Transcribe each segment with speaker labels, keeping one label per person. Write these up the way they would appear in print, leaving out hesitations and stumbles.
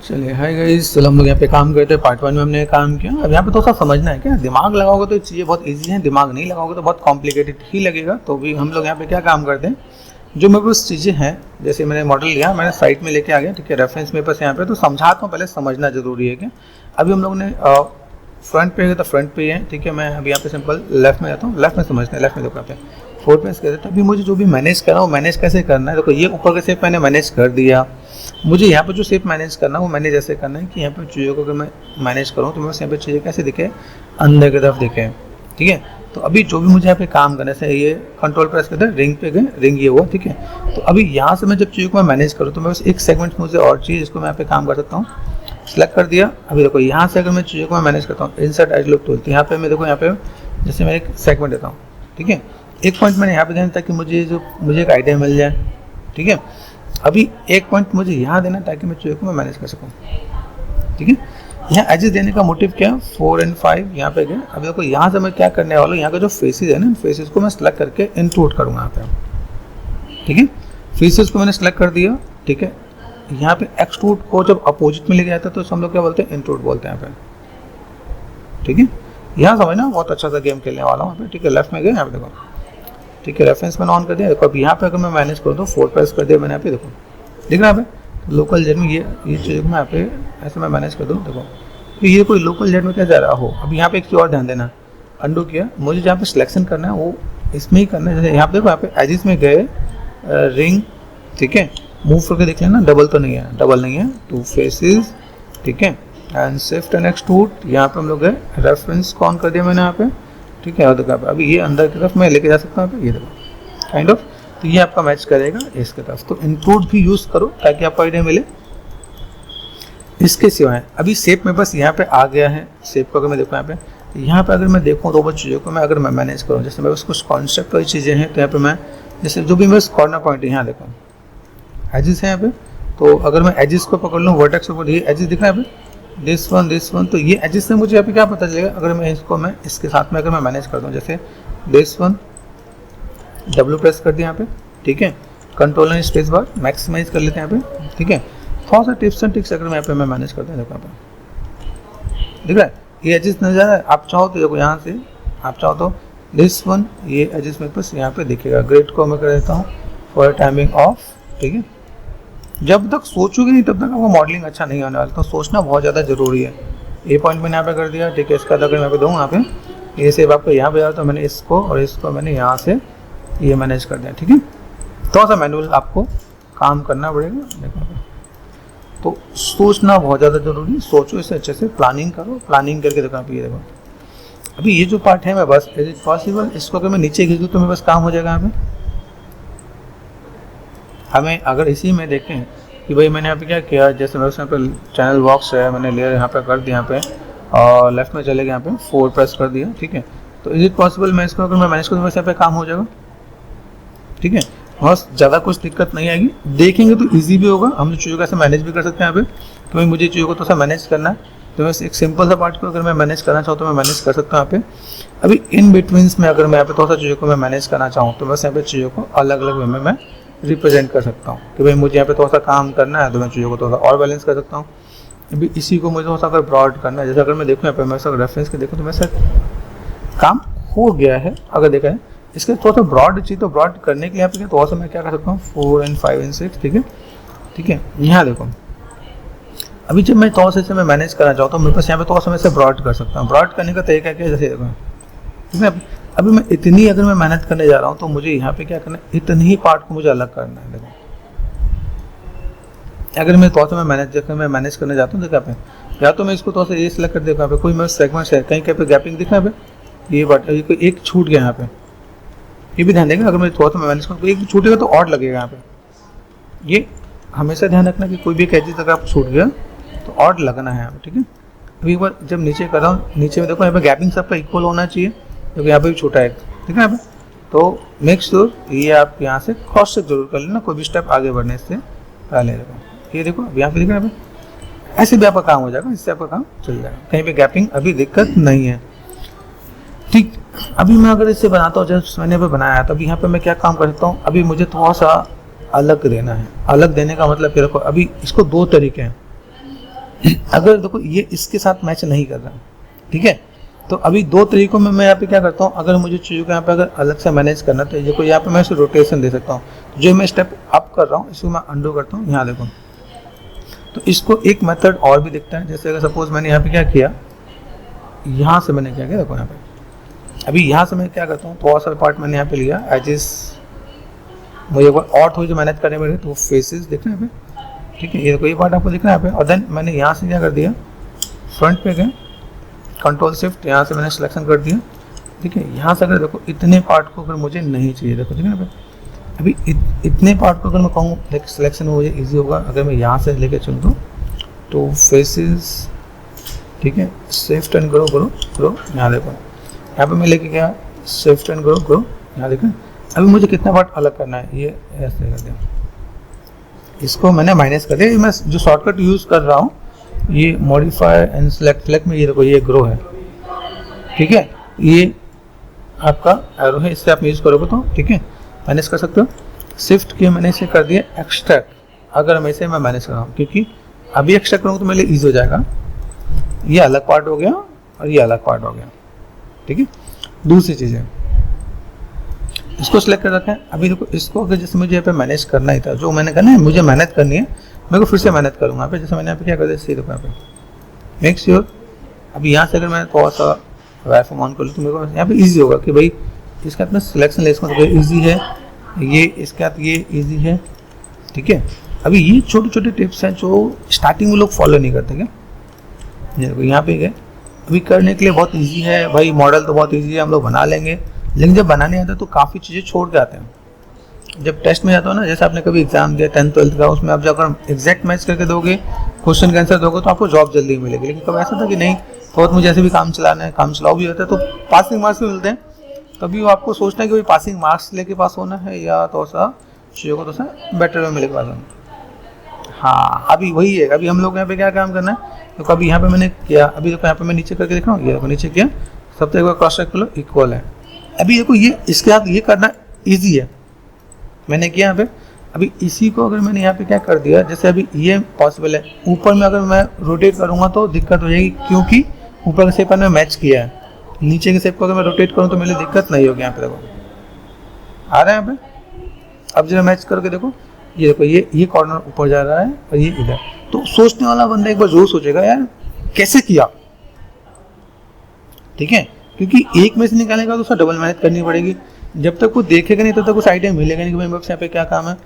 Speaker 1: चलिए hi guys, चलो हम लोग यहाँ पे काम करते हैं। पार्ट 1 में हमने काम किया। अब यहाँ पे थोड़ा सा समझना है क्या, दिमाग लगाओगे तो चीज़ें बहुत इजी हैं, दिमाग नहीं लगाओगे तो बहुत कॉम्प्लिकेटेड ही लगेगा। तो भी हम लोग यहाँ पे क्या काम करते हैं, जो मेरे पास चीज़ें हैं, जैसे मैंने मॉडल लिया, मैंने साइट में लेके आ गया, ठीक है, रेफरेंस मेरे पास यहाँ पे, तो समझाता हूँ, पहले समझना जरूरी है क्या। अभी हम लोग ने फ्रंट पे है तो फ्रंट पे ही है, ठीक है। मैं अभी यहाँ पे सिंपल लेफ्ट में जाता हूँ, लेफ्ट में समझते हैं, लेफ्ट में देखो यहाँ पे 4 पे कर देता। अभी मुझे जो भी मैनेज करना है वो मैनेज कैसे करना है, देखो ये ऊपर का शेप मैंने मैनेज कर दिया। मुझे यहाँ पे जो शेप मैनेज करना है वो मैनेज ऐसे करना है कि यहाँ पे चीज़ों को अगर मैं मैनेज करूँ तो मेरे यहाँ पे चीज़ें कैसे दिखे, अंदर की तरफ दिखे, ठीक है। तो अभी जो भी मुझे यहाँ पे काम करने से, ये कंट्रोल प्रेस करते हैं, रिंग पे गए, रिंग ये हुआ, ठीक है। तो अभी यहाँ से मैं जब चीज़ों को मैं मैनेज करूँ तो मैं बस एक सेगमेंट मुझे और चीज़, इसको मैं यहाँ पे काम कर सकता हूँ, सेलेक्ट कर दिया। अभी देखो यहाँ से अगर मैं चीज़ों को मैं मैनेज करता हूँ, इंसर्ट एज लुक टूल, तो यहाँ पे मैं देखो, यहाँ पे जैसे मैं एक सेगमेंट देता हूँ, ठीक है। एक पॉइंट मैंने यहाँ पे देना ताकि मुझे एक आइडिया मिल जाए, ठीक है। अभी एक पॉइंट मुझे यहाँ देना ताकि मैं चीज़ों को मैं मैनेज कर सकूँ, ठीक है। यहाँ एजेस देने का मोटिव क्या है, 4 और 5 यहाँ पे गए। अभी देखो यहाँ से मैं क्या करने वाला हूँ, यहाँ का जो फेसेस है ना, फेसेस को मैं सेलेक्ट करके इंक्लूड करूँगा यहाँ पे, ठीक है। फेसेस को मैंने सेलेक्ट कर दिया, ठीक है। यहाँ पे एक्सट्रूड को जब अपोजिट में लेके जाता है तो हम लोग क्या बोलते हैं, इंक्लूड बोलते हैं यहाँ पे, ठीक है। यहाँ समझना, बहुत अच्छा सा गेम खेलने वाला हूँ यहाँ पे, ठीक है। लेफ्ट में गए, यहाँ पे देखो, ठीक है, रेफरेंस मैंने ऑन कर दिया। देखो अब यहाँ पे अगर मैं मैनेज करूँ तो 4 प्रेस कर दिया मैंने, यहाँ पे देखो दिख रहा है यहाँ पे लोकल जेट में ये चीज़ मैं यहाँ पे ऐसे मैं मैनेज कर दूँ, देखो तो ये कोई लोकल जेट में क्या जा रहा हो। अब यहाँ पे एक चीज़ और ध्यान देना, अंडू किया, मुझे जहाँ पे सिलेक्शन करना है वो इसमें ही करना है। जैसे यहाँ पे देखो, यहाँ पे एजिस में गए, रिंग, ठीक है, मूव करके देख लेना, डबल तो नहीं है, डबल नहीं है, 2 फेसेस, ठीक है, एंड शिफ्ट एंड एक्सट्रूड। यहाँ पे हम लोग गए, रेफरेंस को ऑन कर दिया मैंने यहाँ पे, ठीक है। और देखो अभी ये अंदर की तरफ मैं लेके जा सकता हूँ, ये देखो काइंड ऑफ, तो ये आपका मैच करेगा इसके तरफ। तो इंक्लूड भी यूज़ करो ताकि आपको आइडिया मिले। इसके सिवाय अभी शेप में बस यहाँ पे आ गया है, शेप को अगर मैं देखूँ यहाँ पे अगर मैं देखूँ तो बस चीज़ों को मैं अगर मैं मैनेज करूँ, जैसे मेरे पास कुछ कॉन्सेप्ट वाली चीज़ें हैं, तो यहाँ पे मैं जैसे जो भी मेरे कॉर्नर पॉइंट है, यहाँ देखो एजिस है यहाँ पे, तो अगर मैं एजिस को पकड़ लूँ, वर्टेक्स को, ये एजिस दिख रहा है यहाँ पे, दिस वन, तो ये एजिस से मुझे यहाँ पे क्या पता चलेगा, अगर मैं इसको मैं इसके साथ में अगर मैं मैनेज कर दूँ, जैसे दिस वन, डब्ल्यू प्रेस कर दिया यहाँ पे, ठीक है, control and space bar maximize कर लेते हैं यहाँ पे, ठीक है। थोड़ा सा टिप्स एंड ट्रिक्स अगर मैं यहाँ पे मैं मैनेज करता हूँ, देखो यहाँ पे दिख रहा है ये एजिस नजर आ रहा है। आप चाहो तो देखो यहाँ से, आप चाहो तो दिस वन, ये एजिस मेरे पास यहाँ पे दिखेगा। ग्रेड को मैं कर देता हूँ फॉर टाइमिंग ऑफ, ठीक है। जब तक सोचोगे नहीं तब तक आपको मॉडलिंग अच्छा नहीं होने वाला, तो सोचना बहुत ज़्यादा जरूरी है। ये पॉइंट मैंने यहाँ पे कर दिया, ठीक है। इसका अगर मैं यहाँ पे दूँ, यहाँ पे ये सेव आपको यहाँ पे आ, तो मैंने इसको और इसको मैंने यहाँ से ये मैनेज कर दिया, ठीक है। थोड़ा सा मैनुअल आपको काम करना पड़ेगा, देखो। तो सोचना बहुत ज़्यादा जरूरी, सोचो इसे अच्छे से, प्लानिंग करो, प्लानिंग करके देखो आप, ये देखो अभी ये जो पार्ट है मैं बस इज इट पॉसिबल, इसको अगर मैं नीचे खींच दूँ तो मेरे बस काम हो जाएगा यहाँ पे। हमें अगर इसी में देखें कि भाई मैंने यहाँ पे क्या किया, जैसे मेरे यहाँ पे चैनल बॉक्स है, मैंने लेयर यहाँ पे कर दिया, यहाँ पे और लेफ्ट में चले गए, यहाँ पे 4 प्रेस कर दिया, ठीक है। तो इज इट पॉसिबल, मैं इसको अगर मैं मैनेज करूँ वैसे यहाँ पे काम हो जाएगा, ठीक है। बस ज़्यादा कुछ दिक्कत नहीं आएगी, देखेंगे तो ईजी भी होगा, हम चीज़ों को ऐसे मैनेज भी कर सकते हैं यहाँ पे। तो भाई मुझे चीज़ों को थोड़ा सा मैनेज करना है, तो बस एक सिंपल सा पार्ट को अगर मैं मैनेज करना चाहूँ तो मैं मैनेज कर सकता हूँ यहाँ पे। अभी इन बिटवीन्स में अगर मैं यहाँ पे थोड़ा सा चीज़ों को मैं मैनेज करना चाहूँ तो बस यहाँ पे चीज़ों को अलग अलग वे में मैं रिप्रेजेंट कर सकता हूँ कि भाई मुझे यहाँ पे थोड़ा सा काम करना है, तो मैं चीज़ों को थोड़ा सा और बैलेंस कर सकता हूँ। अभी इसी को मुझे थोड़ा सा अगर ब्रॉड करना है, जैसे अगर मैं देखूँ यहाँ पे मैं सब रेफरेंस के देखूँ तो मेरे साथ काम हो गया है। अगर देखा है इसके थोड़ा सा ब्रॉड चाहिए, तो ब्रॉड करने के लिए यहाँ पे थोड़ा सा मैं क्या कर सकता हूँ, 4 और 5 और 6, ठीक है, ठीक है। यहाँ देखो अभी जब मैं थोड़ा सा इसे मैं मैनेज करना चाहता हूँ, मेरे पास यहाँ पे थोड़ा सा मैं इसे ब्रॉड कर सकता हूँ। ब्रॉड करने का तरीका क्या है, जैसे देखो, ठीक है। अभी मैं इतनी अगर मैं मेहनत करने जा रहा हूँ तो मुझे यहाँ पे क्या करना है, इतनी ही पार्ट को मुझे अलग करना है। देखो अगर मैं थोड़ा सा मैं मैनेज करने जाता हूँ, देखो यहाँ पे, या तो मैं इसको थोड़ा सा ये सिलेक्ट कर देखो, यहाँ पे कोई मैं सेगमेंट है, कहीं कहीं पे गैपिंग दिखा है, ये बट कोई एक छूट गया यहाँ पे, ये भी ध्यान देगा। अगर मैं थोड़ा सा मैनेज करूँ तो एक छूटेगा तो ऑड लगेगा यहाँ पे, ये हमेशा ध्यान रखना कि कोई भी एक एजिस अगर आप छूट गया तो ऑड लगना है यहाँ पे, ठीक है। अभी एक बार जब नीचे कर रहा हूँ, नीचे में देखो यहाँ पे गैपिंग सबका इक्वल होना चाहिए, क्योंकि यहाँ पे भी छोटा है, ठीक है यहाँ पे। तो मेक श्योर ये आप यहाँ से क्रॉस चेक जरूर कर लेना कोई भी स्टेप आगे बढ़ने से पहले। देखो ये देखो अब यहाँ पे दिख रहा है, ऐसे भी आपका काम हो जाएगा, इससे आपका काम चल जाएगा, कहीं पे गैपिंग अभी दिक्कत नहीं है, ठीक। अभी मैं अगर इससे बनाता हूँ, जब मैंने अभी बनाया तो अभी यहाँ पे मैं क्या काम कर सकता हूँ, अभी मुझे थोड़ा सा अलग देना है। अलग देने का मतलब क्या, देखो अभी इसको 2 तरीके हैं, अगर देखो ये इसके साथ मैच नहीं कर रहा, ठीक है, तो अभी दो तरीकों में मैं यहाँ पे क्या करता हूँ, अगर मुझे चीज़ों को यहाँ पे अगर अलग से मैनेज करना तो देखो यहाँ पे मैं इसे रोटेशन दे सकता हूँ। जो मैं स्टेप अप कर रहा हूँ इसको मैं अंडू करता हूँ, यहाँ देखो। तो इसको एक मेथड और भी दिखता है, जैसे अगर सपोज मैंने यहाँ पे क्या किया, यहाँ से मैंने क्या किया, देखो यहाँ पे अभी यहाँ से मैं क्या करता हूँ, थोड़ा सा पार्ट मैंने यहाँ पे लिया एजिस, मुझे और थोड़ी जो मैनेज करने में तो फेसेस देखना है यहाँ पे, ठीक है, ये देखो ये पार्ट आपको दिख रहा है यहाँ पे। और देन मैंने यहाँ से क्या कर दिया, फ्रंट पे गए, कंट्रोल शिफ्ट, यहाँ से मैंने सिलेक्शन कर दिया, ठीक है। यहाँ से अगर देखो इतने पार्ट को अगर मुझे नहीं चाहिए, देखो ठीक है ना, अभी इतने पार्ट को अगर मैं कहूँ देखो सिलेक्शन में मुझे इजी होगा अगर मैं यहाँ से लेके चल दूँ तो फेसेस, ठीक है, shift and grow grow grow, यहाँ देखो यहाँ पे मैं लेके गया शिफ्ट एंड ग्रो ग्रो, यहाँ देखो। अभी मुझे कितना पार्ट अलग करना है, ये ऐसे कर दिया, इसको मैंने माइनस कर दिया। मैं जो शॉर्टकट यूज़ कर रहा हूँ ये मॉडिफाई एंड सेलेक्ट में, ये देखो ये ग्रो है, ठीक है, ये आपका एरो है, इससे आप यूज़ करोगे तो ठीक है मैनेज कर सकते हो। शिफ्ट किया मैंने इसे कर दिया एक्सट्रैक्ट, अगर मैं इसे मैनेज कर रहा हूँ क्योंकि अभी एक्सट्रैक्ट करूँगा तो मेरे लिए ईजी हो जाएगा। ये अलग पार्ट हो गया और ये अलग पार्ट हो गया, ठीक है। दूसरी चीज़ है, इसको सिलेक्ट कर रखा है। अभी देखो इसको अगर जैसे मुझे यहाँ पे मैनेज करना ही था, जो मैंने करना है मुझे मेहनत करनी है, मेरे को फिर से मेहनत करूँगा यहाँ पे। जैसे मैंने यहाँ पे क्या कर दिया, सी देखो यहाँ पे मेक श्योर, अभी यहाँ से अगर मैं थोड़ा सा वाईफाई ऑन कर लूँ तो मेरे को यहाँ पे ईजी होगा कि भाई इसके हाथ में सिलेक्शन ले, इसका मतलब ईजी है, ये इसके हाथ ये ईजी है, ठीक है। अभी ये छोटे छोटे टिप्स हैं जो स्टार्टिंग में लोग फॉलो नहीं करते क्या, देखो यहाँ पे गए, अभी करने के लिए बहुत ईजी है भाई, मॉडल तो बहुत ईजी है, हम लोग बना लेंगे, लेकिन जब बनाने आता है तो काफ़ी चीज़ें छोड़ के आते हैं। जब टेस्ट में जाता हो ना, जैसे आपने कभी एग्जाम दिया 10th 12th का, उसमें आप जाकर एग्जैक्ट मैच करके दोगे, क्वेश्चन का आंसर दोगे तो आपको जॉब जल्दी मिलेगी। लेकिन कब ऐसा था कि नहीं बहुत मुझे ऐसे भी काम चलाना है, काम चलाओ भी होता है तो पासिंग मार्क्स भी मिलते हैं, तभी वो आपको सोचना है कि भाई पासिंग मार्क्स लेके पास होना है या तो सा चीज़ों को तो सा बेटर वे में लेके पास होना। हाँ अभी वही है, अभी हम लोग यहाँ पे क्या काम करना है, तो कभी यहाँ पे मैंने किया, अभी देखो यहाँ पे मैं नीचे करके देख रहा हूँ, ये देखो नीचे किया, सबसे एक बार क्रॉस चेक कर लो इक्वल है। अभी देखो ये इसके साथ ये करना ईजी है, मैंने किया यहाँ पे। अभी इसी को अगर मैंने यहाँ पे क्या कर दिया, जैसे अभी ये पॉसिबल है, ऊपर में अगर मैं रोटेट करूँगा तो दिक्कत हो जाएगी क्योंकि ऊपर के शेप मैंने मैच किया है, नीचे के शेप को अगर मैं रोटेट करूँ तो मेरे लिए दिक्कत नहीं होगी। यहाँ पे देखो आ रहा है यहाँ पे, अब जब मैच करके देखो, ये देखो ये कॉर्नर ऊपर जा रहा है और ये इधर, तो सोचने वाला बंदा एक बार जरूर सोचेगा यार कैसे किया, ठीक है, क्योंकि एक में से निकालेगा तो उसका डबल मेहनत करनी पड़ेगी। जब तक वो देखेगा नहीं तब तक उस आइडिया मिलेगा नहीं कि भाई मेरे पास यहाँ पे क्या काम है।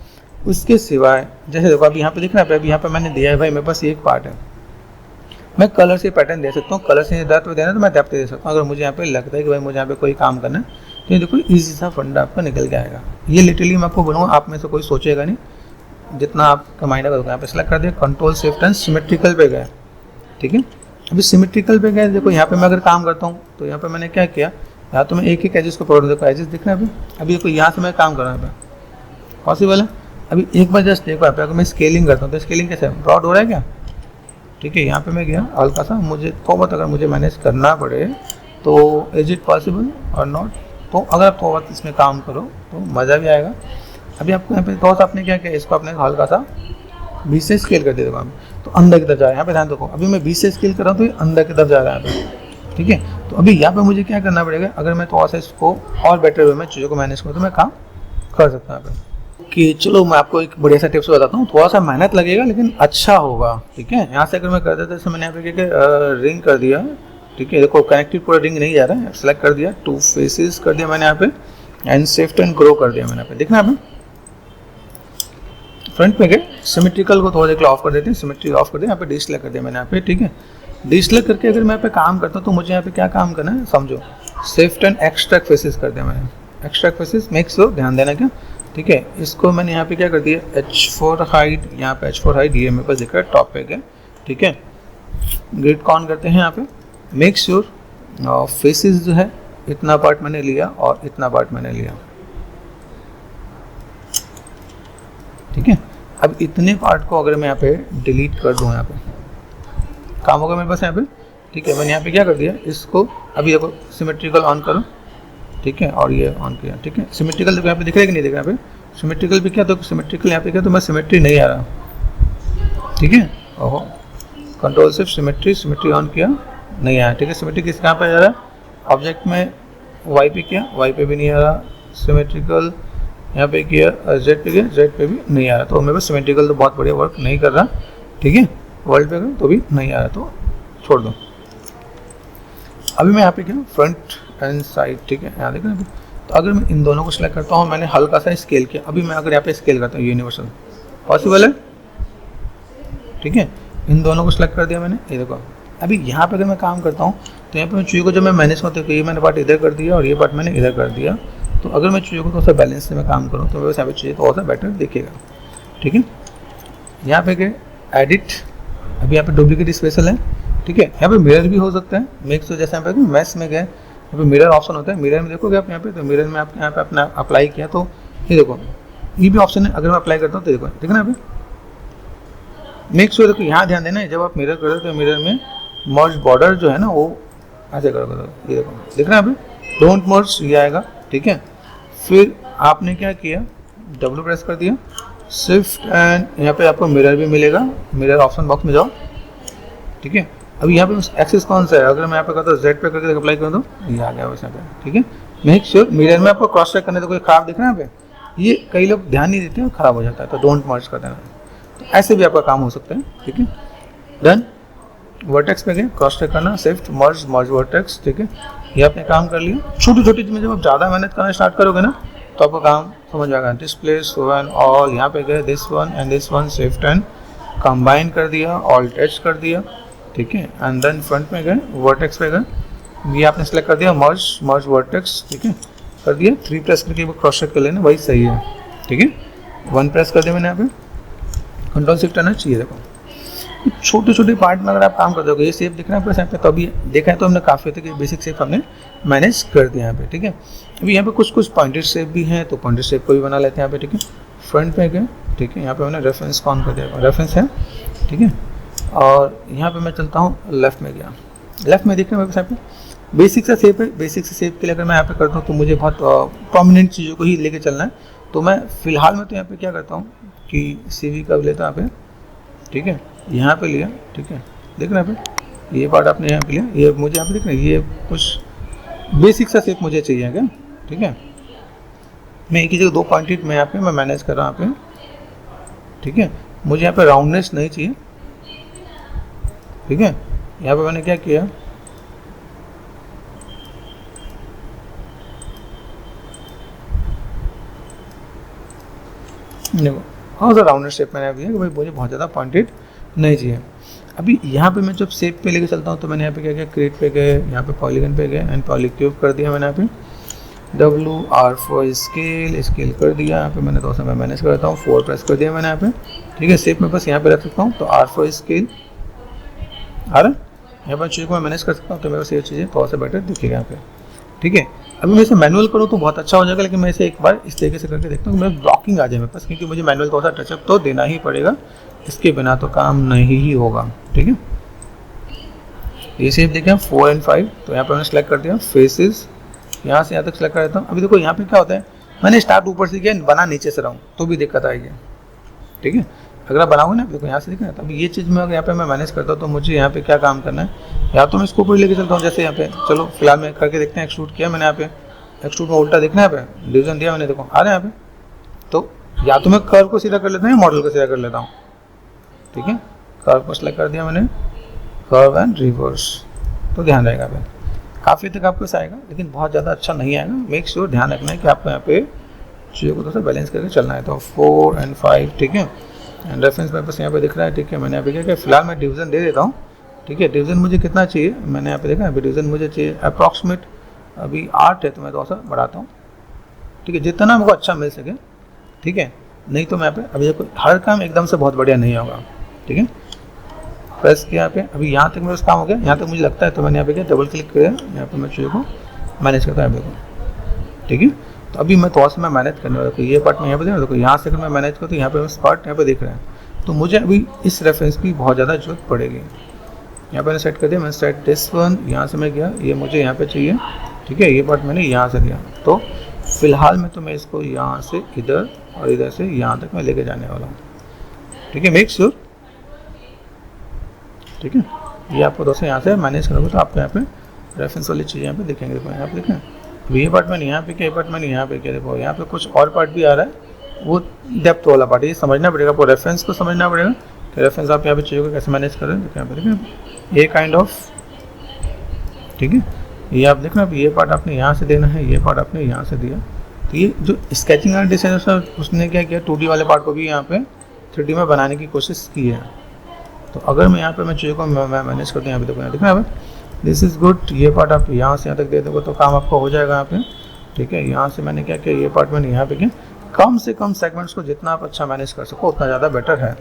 Speaker 1: उसके सिवाय जैसे देखो अभी यहाँ पे दिख रहा है, अभी यहाँ पे मैंने दिया है भाई मेरे पास एक पार्ट है, मैं कलर से पैटर्न दे सकता हूँ, कलर से डेप्थ देना तो मैं डेप्थ दे सकता हूँ। अगर मुझे यहाँ पे लगता है कि भाई मुझे यहाँ पे कोई काम करना है तो ये देखो ईजी सा फंडा आपका निकल के आएगा। ये लिटरली मैं आपको बोलूँगा, आप में से कोई सोचेगा नहीं, जितना आपका माइंड है यहाँ पे सेलेक्ट कर दिया, कंट्रोल शिफ्ट एंड सिमेट्रिकल पे गए, ठीक है। अभी सिमेट्रिकल पे गए, देखो यहाँ पे मैं अगर काम करता हूँ तो यहाँ पे मैंने क्या किया, यहाँ तो मैं एक ही एजेस को पकड़, देखो एजेस दिख रहा है अभी देखो यहाँ से मैं काम कर रहा हूँ, यहाँ पे पॉसिबल है। अभी एक बार जस्ट देखो यहाँ पे अगर मैं स्केलिंग करता हूँ तो स्केलिंग कैसे ब्रॉड हो रहा है क्या, ठीक है। यहाँ पे मैं गया हल्का सा, मुझे थोड़ा बहुत अगर मुझे मैनेज करना पड़े तो इज इट पॉसिबल और नॉट, तो अगर आप थोड़ा बहुत इसमें काम करो तो मज़ा भी आएगा। अभी आपको यहाँ पे थोड़ा सा आपने क्या किया, इसको आपने हल्का सा 20 से स्केल कर दिया, देखो हम तो अंदर की तरफ जा रहा है। यहाँ पे ध्यान देखो, अभी मैं 20 से स्केल कर रहा हूँ तो ये अंदर की तरफ जा रहा है यहाँ पे, ठीक है। तो अभी यहाँ पे मुझे क्या करना पड़ेगा, अगर मैं थोड़ा सा इसको और बेटर वे में चीज़ों को मैनेज करूँ तो मैं काम कर सकता हूँ यहाँ पे। कि चलो मैं आपको एक बढ़िया सा टिप्स बताता हूँ, थोड़ा सा मेहनत लगेगा लेकिन अच्छा होगा, ठीक है। यहाँ से अगर मैं कर देता जैसे मैंने यहाँ पे रिंग कर दिया, ठीक है, देखो कनेक्टेड पूरा रिंग नहीं जा रहा है, सेलेक्ट कर दिया, 2 फेसेस कर दिया मैंने यहाँ पे एंड शिफ्ट एंड ग्रो कर दिया मैंने यहाँ पे, देखना यहाँ पे फ्रंट में गए, सिमेट्रिकल को थोड़ा देख ऑफ कर देते हैं, सिमेट्री ऑफ कर दिया, यहाँ पे डिस्प्ले कर दिया मैंने यहाँ पे, ठीक है। डिस्प्ले करके अगर मैं यहाँ पे काम करता हूँ तो मुझे यहाँ पे क्या काम करना है समझो, शिफ्ट एंड एक्सट्रैक्ट फेसेस कर दिया मैंने, एक्सट्रैक्ट फेसेस मेक श्योर ध्यान देना क्या, ठीक है। इसको मैंने यहाँ पे क्या कर दिया H4 हाइट, यहाँ पे H4 हाइट ये मेरे पास दिख रहा है टॉप पे गया, ठीक है। ग्रिड कॉन करते हैं यहाँ पे, मेक श्योर फेसेस जो है इतना पार्ट मैंने लिया और इतना पार्ट मैंने लिया, ठीक है। अब इतने पार्ट को अगर मैं यहाँ पे डिलीट कर दूँ, यहाँ पे काम होगा मेरे पास यहाँ पे, ठीक है। मैंने यहाँ पे क्या कर दिया, इसको अभी देखो सिमेट्रिकल ऑन करो, ठीक है, और ये ऑन किया, ठीक है। सिमेट्रिकल देखो यहाँ पे दिख रहा है कि नहीं दिख रहा, यहाँ पे सिमेट्रिकल भी क्या, तो सिमेट्रिकल यहाँ पे क्या, तो मैं सिमेट्री नहीं आ रहा, ठीक है। ओहो कंट्रोल शिफ्ट सिमेट्री ऑन किया, नहीं आया, ठीक है। सिमेट्री किस कहाँ पे जा रहा है, ऑब्जेक्ट में वाई पे किया, वाई पे भी नहीं आ रहा, सिमेट्रिकल यहाँ पे किया, जेड पे किया, जेड पे भी नहीं आ रहा, तो मेरे पास सिमेट्रिकल तो बहुत बढ़िया वर्क नहीं कर रहा, ठीक है। वर्ल्ड पे तो भी नहीं आ रहा, तो छोड़ दो। अभी मैं यहाँ पे क्या फ्रंट एंड साइड, ठीक है, यहाँ देखना। तो अगर मैं इन दोनों को सिलेक्ट करता हूँ, मैंने हल्का सा स्केल किया, अभी मैं अगर यहाँ पे स्केल करता हूँ यूनिवर्सल, पॉसिबल है, ठीक है। इन दोनों को सिलेक्ट कर दिया मैंने, ये देखो। अभी यहाँ पे अगर मैं काम करता हूँ तो यहाँ पे मैं चीज़ों को जब मैं मैनेज करता हूँ, ये मैंने पार्ट इधर कर दिया और ये पार्ट मैंने इधर कर दिया, तो अगर मैं चीज़ों को थोड़ा सा बैलेंस से मैं काम करूँ तो मेरे यहाँ पे चीज़ें थोड़ा सा बेटर दिखेगा, ठीक है। यहाँ पे गए एडिट, अभी यहाँ पे डुप्लीकेट स्पेशल है, ठीक है। यहाँ पे मिरर भी हो सकता है, मिक्स, जैसे यहाँ पे मैथ्स में गए, यहाँ पे मिरर ऑप्शन होता है, मिरर में देखोगे आप यहाँ पे, तो मिरर में आप यहाँ पे अपना अप्लाई किया, तो ये देखो ये भी ऑप्शन है, अगर मैं अप्लाई करता हूँ तो देखो, ठीक है ना। अभी मेक श्योर, देखो यहाँ ध्यान देना है, जब आप मिरर करो तो मिरर में मर्ज बॉर्डर जो है ना वो ऐसे करोगे, तो ये देखो दिख रहा है, अभी डोंट मर्ज ये आएगा, ठीक है। फिर आपने क्या किया, डब्ल्यू प्रेस कर दिया, शिफ्ट एंड यहाँ पे आपको मिरर भी मिलेगा, मिरर ऑप्शन बॉक्स में जाओ, ठीक है। अभी यहाँ पे एक्सेस कौन सा है, अगर मैं यहाँ पे करता हूँ जेड पे करके अप्लाई कर दूँ, ये आ गया वैसे पे, ठीक है। मेक श्योर मिरर में आपको क्रॉस चेक करने, तो कोई खराब दिख रहा है यहाँ पे, ये कई लोग ध्यान नहीं देते हैं, खराब हो जाता है, तो डोंट मर्ज कर देना, तो ऐसे भी आपका काम हो सकता है, ठीक है। डन, वर्टेक्स पे गए, क्रॉस चेक करना, शिफ्ट मर्ज वर्टेक्स, ठीक है। ये आपने काम कर लिया। छोटी छोटी चीज़ें जब आप ज़्यादा मेहनत करना स्टार्ट करोगे ना, तो आपका काम समझ आएगा। डिस्प्ले शो एंड ऑल, यहाँ पे गए this one and this one, shift and combine कर दिया, ऑल टच कर दिया, ठीक है। एंड देन फ्रंट में गए, वर्टेक्स पे गए, ये आपने सेलेक्ट कर दिया, मर्ज वर्टेक्स, ठीक है, कर दिया। 3 प्रेस करके वो क्रॉस चेक कर लेना, वही सही है, ठीक है। 1 प्रेस कर दिया मैंने, यहाँ पे कंट्रोल शिफ्ट आना चाहिए। देखो छोटे छोटे पार्ट में अगर आप काम कर दोगे, ये शेप दिख रहा है आपको यहाँ पे, तो अभी देखा है तो हमने काफ़ी हद तक बेसिक शेप हमने मैनेज कर दिया यहाँ पे, ठीक है। अभी यहाँ पे कुछ पॉइंटेड शेप भी हैं, तो पॉइंटेड शेप को भी बना लेते हैं यहाँ पे, ठीक है। फ्रंट पे गए, ठीक है, यहाँ पे मैंने रेफरेंस ऑन कर दिया, रेफरेंस है, ठीक है। और यहाँ पे मैं चलता हूँ लेफ्ट में गया, लेफ्ट में देख रहे हैं यहाँ पे बेसिक सा शेप है, बेसिक से शेप के लिए अगर मैं यहाँ पे करता हूँ तो मुझे बहुत प्रोमिनेंट चीज़ों को ही लेके चलना है, तो मैं फिलहाल में तो यहाँ पे क्या करता हूँ कि CV का लेता हूँ यहाँ पे, ठीक है, यहाँ पे लिया, ठीक है, देख रहे हैं यहाँ पे, ये पार्ट आपने यहाँ पे लिया, ये मुझे यहाँ पे देख रहे हैं, ये कुछ बेसिक सा शेप मुझे चाहिए क्या, ठीक है। मैं एक ही जगह 2 पॉइंटेड में यहाँ पे मैं मैनेज कर रहा हूँ यहाँ पे, ठीक है। मुझे यहाँ पे राउंडनेस नहीं चाहिए, ठीक है। यहाँ पे मैंने क्या किया, देखो हाँ सर राउंडेड शेप मैंने अभी है कि भाई मुझे बहुत ज़्यादा पॉइंटेड नहीं चाहिए। अभी यहाँ पे मैं जब शेप पे लेके चलता हूँ तो मैंने यहाँ पे क्या किया, क्रिएट पे गए, यहाँ पे पॉलीगन पे गए एंड पॉलीक्यूब कर दिया मैंने यहाँ पे, WR4 स्केल कर दिया, यहाँ पे मैंने थोड़ा सा मैं मैनेज करता हूँ, 4 प्रेस कर दिया मैंने यहाँ पे, ठीक है। शेप में बस यहाँ पे रख सकता हूँ, तो R4 स्केल आ रहा है, यहाँ पर चीज़ को मैं मैनेज कर सकता हूँ, तो मेरे पास ये चीज़ें थोड़ा सा बेटर दिखेगा यहाँ पे, ठीक है। अभी मैं इसे मैनुअल करूँ तो बहुत अच्छा हो जाएगा, लेकिन मैं इसे एक बार इस तरीके से करके देखता हूँ कि मैं ब्लॉकिंग आ जाए मेरे पास, क्योंकि मुझे मैनुअल थोड़ा सा टचअप तो देना ही पड़ेगा, इसके बिना तो काम नहीं ही होगा, ठीक है। ये शेप देखें 4 और 5, तो यहाँ पे मैंने सेलेक्ट कर दिया, फेसेस यहाँ से यहाँ तक सेलेक्ट कर देता हूँ। अभी देखो यहाँ पे क्या होता है, मैंने स्टार्ट ऊपर से किया, बना नीचे से रहा हूँ तो भी दिक्कत आएगी, ठीक है। अगर आप बनाओगे ना, देखो यहाँ से दिखना, तब ये चीज़ में अगर यहाँ पे मैं मैनेज करता हूँ तो मुझे यहाँ पे क्या काम करना है, या तो मैं इसको ऊपर लेके चलता हूँ, जैसे यहाँ पे चलो फिलहाल मैं करके देखते हैं। एक्सट्रूड किया मैंने, यहाँ पे एक्सट्रूड में उल्टा दिखना है, यहाँ पे डिवीजन दिया मैंने, देखो आ रहा है यहाँ पे। तो या तो मैं कर्व को सीधा कर लेता हूँ या मॉडल को सीधा कर लेता हूँ, ठीक है। कर्व को सेलेक्ट कर दिया मैंने, कर्व एंड रिवर्स, तो ध्यान रहेगा यहाँ पे काफ़ी तक आपको आएगा, लेकिन बहुत ज़्यादा अच्छा नहीं आएगा। मेक श्योर ध्यान रखना है कि आपको यहाँ पे चीज़ों को थोड़ा सा बैलेंस करके चलना है। तो 4 और 5, ठीक है। एंड रेफरेंस मेरे पास यहाँ पे दिख रहा है, ठीक है। मैंने यहाँ पे क्या किया, फिलहाल मैं डिवीजन दे देता हूँ, ठीक है। डिवीजन मुझे कितना चाहिए, मैंने यहाँ पे देखा, अभी डिवीजन मुझे चाहिए अप्रॉक्सीमेट अभी 8 है, तो मैं थोड़ा सा बढ़ाता हूँ, ठीक है, जितना हमको अच्छा मिल सके, ठीक है। नहीं तो मैं यहाँ पे अभी देखो हर काम एकदम से बहुत बढ़िया नहीं होगा, ठीक है। प्रेस किया यहाँ पे, अभी यहाँ तक मेरा काम हो गया, यहाँ तक मुझे लगता है, तो मैंने यहाँ पे क्या डबल क्लिक किया, यहाँ पे मैं चीज़ों को मैनेज करता है देखो, ठीक है। तो अभी मैं थोड़ा सा मैं मैनेज करने वाला, तो ये पार्ट में यहाँ पे देखो, देखो यहाँ से अगर मैं मैनेज करूँ तो यहाँ पे मैं पार्ट यहाँ पे देख रहा है, तो मुझे अभी इस रेफरेंस की बहुत ज़्यादा जरूरत पड़ेगी। यहाँ पे मैंने सेट कर दिया, मैंने सेट दिस वन, यहाँ से मैं गया, ये मुझे यहाँ पे चाहिए, ठीक है। ये पार्ट मैंने यहाँ से दिया, तो फिलहाल में तो मैं इसको यहाँ से इधर और इधर से यहाँ तक मैं लेके जाने वाला हूँ, ठीक है। मेक श्योर ठीक है। ये आपको दोस्तों यहाँ से मैनेज करोगे तो आपको यहाँ पे रेफरेंस वाली चीज़ यहाँ पे दिखेंगे। देखो यहाँ पे देखें, ये पार्ट मैंने यहाँ पे किया, ये पार्ट मैंने यहाँ पे किया। देखो यहाँ पे कुछ और पार्ट भी आ रहा है, वो डेप्थ वाला पार्ट, ये समझना पड़ेगा, आपको रेफरेंस को समझना पड़ेगा कि रेफरेंस आप यहाँ पे चीज़ों को कैसे मैनेज कर रहे हैं। देखो यहाँ पे देखें ये काइंड ऑफ, ठीक है, ये आप देखना ये पार्ट आपने यहाँ से देना है, ये पार्ट आपने यहाँ से दिया। तो ये जो स्केचिंग आर्टिस्ट है उसने क्या किया, 2D वाले पार्ट को भी यहाँ पे 3D में बनाने की कोशिश की है। तो अगर मैं यहाँ पे मैं चीज़ों को मैं मैनेज करता हूँ, यहाँ पे देखो, यहाँ देखना यहाँ पे दिस इज़ गुड, ये पार्ट आप यहाँ से यहाँ तक दे दोगे तो काम आपका हो जाएगा यहाँ पे, ठीक है। यहाँ से मैंने क्या किया, ये पार्ट मैंने यहाँ पे किया। कम से कम सेगमेंट्स को जितना आप अच्छा मैनेज कर सको उतना ज़्यादा बेटर है।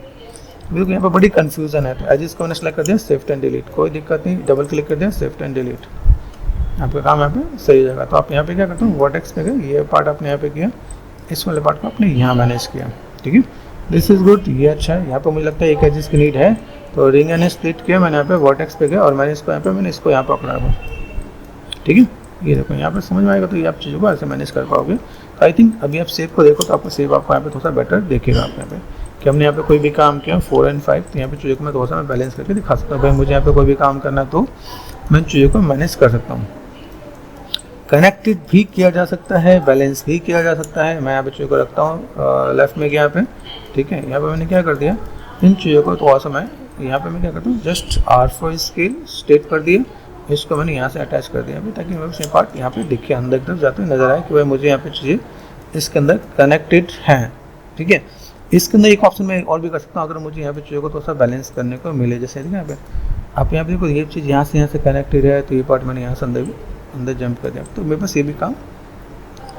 Speaker 1: बिल्कुल यहाँ पे बड़ी कन्फ्यूजन है, तो एजिस को मैंने सेलेक्ट कर दिया, शिफ्ट एंड डिलीट, कोई दिक्कत नहीं, डबल क्लिक कर दिया, शिफ्ट एंड डिलीट, आपका काम यहाँ पे सही हो जाएगा। तो आप यहाँ पे क्या करते हो, वर्टेक्स पे गए, ये पार्ट आपने यहाँ पे किया, इस वाले पार्ट को आपने यहाँ मैनेज किया, ठीक है। दिस इज़ गुड, ये अच्छा है। यहाँ पे मुझे लगता है एक एजिस की नीड है, तो रिंग एंड स्प्लिट किया मैंने यहाँ पे, वर्टेक्स पे गया और मैंने इसको यहाँ पे मैंने इसको यहाँ पकड़ा हुआ, ठीक है। ये देखो यहाँ पे समझ में आएगा, तो ये आप चीज़ों को ऐसे मैनेज कर पाओगे। तो आई थिंक अभी आप सेव को देखो तो आपको सेव आपको यहाँ पे थोड़ा सा बेटर देखेगा। आप यहाँ पे कि हमने यहाँ पे कोई भी काम किया 4 और 5, तो यहाँ पे चीज़ों को मैं थोड़ा सा मैं बैलेंस करके दिखा सकता हूँ। भाई मुझे यहाँ पे कोई भी काम करना है तो मैं चीज़ों को मैनेज कर सकता हूँ। कनेक्टेड भी किया जा सकता है, बैलेंस भी किया जा सकता है। मैं यहाँ पे चीज़ों को रखता हूँ लेफ्ट में यहाँ पे, ठीक है। यहाँ पे मैंने क्या कर दिया, इन चीज़ों को थोड़ा सा मैं यहाँ पे मैं क्या करता हूँ, जस्ट R4 स्केल स्टेट कर दिया, इसको मैंने यहाँ से अटैच कर दिया अभी, ताकि मेरे से पार्ट यहाँ पे दिखे, अंदर की तरफ जाते हुए नजर आए कि भाई मुझे यहाँ पे चीज़ें इसके अंदर कनेक्टेड हैं, ठीक है। इसके अंदर एक ऑप्शन मैं और भी कर सकता हूँ, अगर मुझे यहाँ पे चीज़ों को थोड़ा सा बैलेंस करने को मिले, जैसे यहाँ पे आप यहाँ पे देखो ये चीज़ यहाँ से कनेक्टेड है, तो ये पार्ट मैंने यहाँ से अंदर जंप कर दिया, तो मेरे पास ये भी काम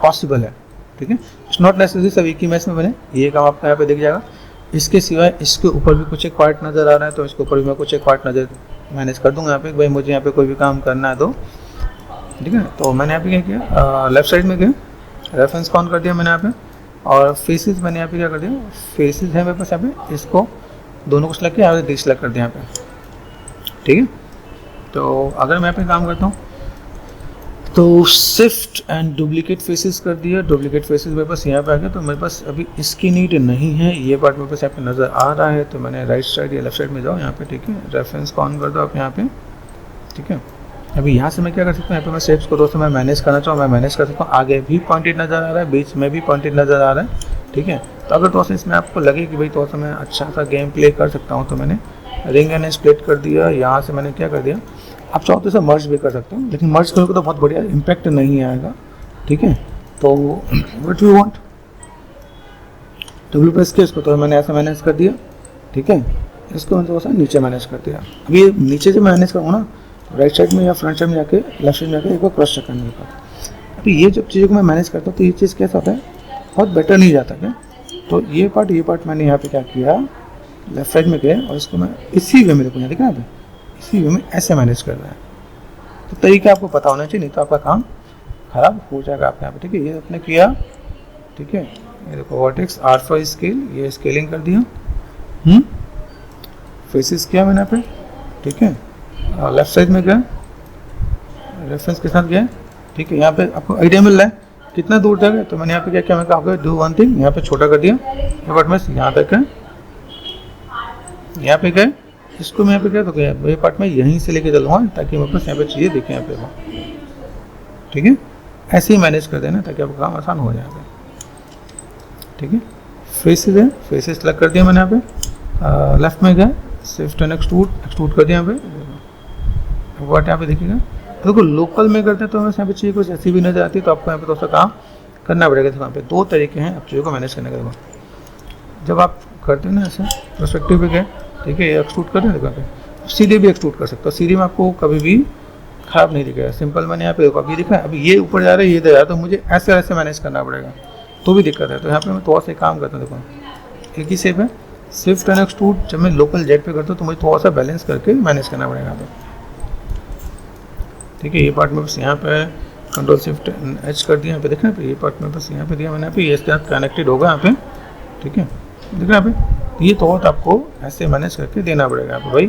Speaker 1: पॉसिबल है, ठीक है। इट्स नॉट नेसेसरी सब एक ही मैच में बने, ये काम आपका यहाँ पे दिख जाएगा। इसके सिवाय इसके ऊपर भी कुछ एक पार्ट नज़र आ रहा है, तो इसके ऊपर भी मैं कुछ एक पार्ट नज़र मैनेज कर दूंगा यहाँ पे, भाई मुझे यहाँ पे कोई भी काम करना है तो, ठीक है। तो मैंने यहाँ पे क्या किया, लेफ्ट साइड में गया, रेफरेंस ऑन कर दिया मैंने यहाँ पे, और फेसेस मैंने यहाँ पे क्या कर दिया, फेसेस है मेरे पास यहाँ पे, इसको दोनों को सेलेक्ट किया, यहाँ पे डिसलेक्ट कर दिया यहाँ पे, ठीक है। तो अगर मैं यहाँ पे काम करता हूँ तो शिफ्ट एंड डुप्लीकेट फेसेस कर दिया, डुप्लीकेट फेसेस मेरे पास यहाँ पे आ गया, तो मेरे पास अभी इसकी नीड नहीं है, ये पार्ट मेरे पास यहाँ पे नज़र आ रहा है, तो मैंने राइट साइड या लेफ्ट साइड में जाओ यहाँ पे, ठीक है। रेफरेंस को ऑन कर दो आप यहाँ पे, ठीक है। अभी यहाँ से मैं क्या कर सकता हूँ, यहाँ पे मैं शेप्स को दोस्तों मैं मैनेज करना चाहूँ, मैं मैनेज कर सकता हूँ। आगे भी पॉइंटेड नज़र आ रहा है, बीच में भी पॉइंटेड नज़र आ रहा है, ठीक है। तो अगर दोस्तों इसमें आपको लगे कि भाई थोड़ा सा मैं अच्छा सा गेम प्ले कर सकता हूँ, तो मैंने रिंग एंड स्प्लिट कर दिया, यहाँ से मैंने क्या कर दिया, आप चाहो तो इसे मर्ज भी कर सकते हो, लेकिन मर्ज करोगे तो बहुत बढ़िया इम्पैक्ट नहीं आएगा, ठीक है। तो what you want, W press किया, इसको तो मैंने ऐसा मैनेज कर दिया, ठीक है। इसको मैंने थोड़ा सा नीचे मैनेज कर दिया। अभी ये नीचे से मैनेज करूँगा ना, राइट साइड में या फ्रंट साइड में जाके लेफ्ट साइड में जाके एक बार क्रॉस चेक करने का। अभी ये जब चीज़ों को मैं मैनेज करता हूँ तो ये चीज़ कैसा होता है, बहुत बेटर नहीं जाता क्या। तो ये पार्ट मैंने यहाँ पे क्या किया, लेफ्ट साइड में गया और इसको मैं इसी वे में, देखो यहाँ देखना, इसी वे में ऐसे मैनेज कर रहा है। तो तरीका आपको पता होना चाहिए, नहीं तो आपका काम खराब हो जाएगा आपके यहाँ पे, ठीक है। ये आपने किया, ठीक है। ये देखो वर्टेक्स R4 स्केल, ये स्केलिंग कर दिया, फेसेस किया मैंने यहाँ पे, ठीक है। लेफ्ट साइड में गया, रेफरेंस के साथ गया, ठीक है। यहाँ पे आपको आइडिया मिल रहा है कितना दूर तक है, तो मैंने यहाँ पे क्या किया, मैं कहा डू वन थिंग, यहाँ पे छोटा कर दिया, बट मैं यहाँ तक है, यहाँ पे गए, इसको मैं यहाँ पे क्या तो गया, ये पार्ट में यहीं से लेके चलूँगा ताकि मेरे पास यहाँ पे चीज़ें दिखें यहाँ पे, ठीक है। ऐसे ही मैनेज कर देना ताकि आपका काम आसान हो जाए, ठीक है। फेसेस है, फेसेस सेलेक्ट कर दिया मैंने यहाँ पे, लेफ्ट में गया, शिफ्ट एंड एक्सट्रूड कर दिया यहाँ पे, वर्ड यहाँ पे देखिएगा। देखो लोकल में करते हैं तो हमें यहाँ पे चीज़ें कुछ ऐसी भी नजर आती है, तो आपको यहाँ पे थोड़ा सा काम करना पड़ेगा। यहाँ पे दो तरीके हैं आप चीज़ों को मैनेज करने का। जब आप करते हैं ना ऐसे पर्सपेक्टिव पे गए, ठीक है, ये एक्सट्रूड कर रहे हैं, देखो सीधे भी एक्सट्रूड कर सकते हो, सीधे में आपको कभी भी खराब नहीं दिखेगा। सिंपल मैंने यहाँ पे देखो, अभी दिख रहा है, अभी ये ऊपर जा रहा है, ये इधर जा रहा है, तो मुझे ऐसे ऐसे मैनेज करना पड़ेगा, तो भी दिक्कत है। तो यहाँ पे मैं थोड़ा सा काम करता हूँ, देखो एक ही शेप है, शिफ्ट एंड एक्सट्रूड जब मैं लोकल जेट पे करता हूँ तो मुझे थोड़ा सा बैलेंस करके मैनेज करना पड़ेगा यहाँ पे, ठीक है। ये पार्ट में बस यहाँ पे कंट्रोल शिफ्ट एच कर दिया, यहाँ पे देखना, ये पार्ट में बस यहाँ पे दिया मैंने, यहाँ पे ये इसके साथ कनेक्टेड होगा यहाँ पे, ठीक है, दिख रहा है यहाँ पे। ये थॉट आपको ऐसे मैनेज करके देना पड़ेगा यहाँ पे भाई,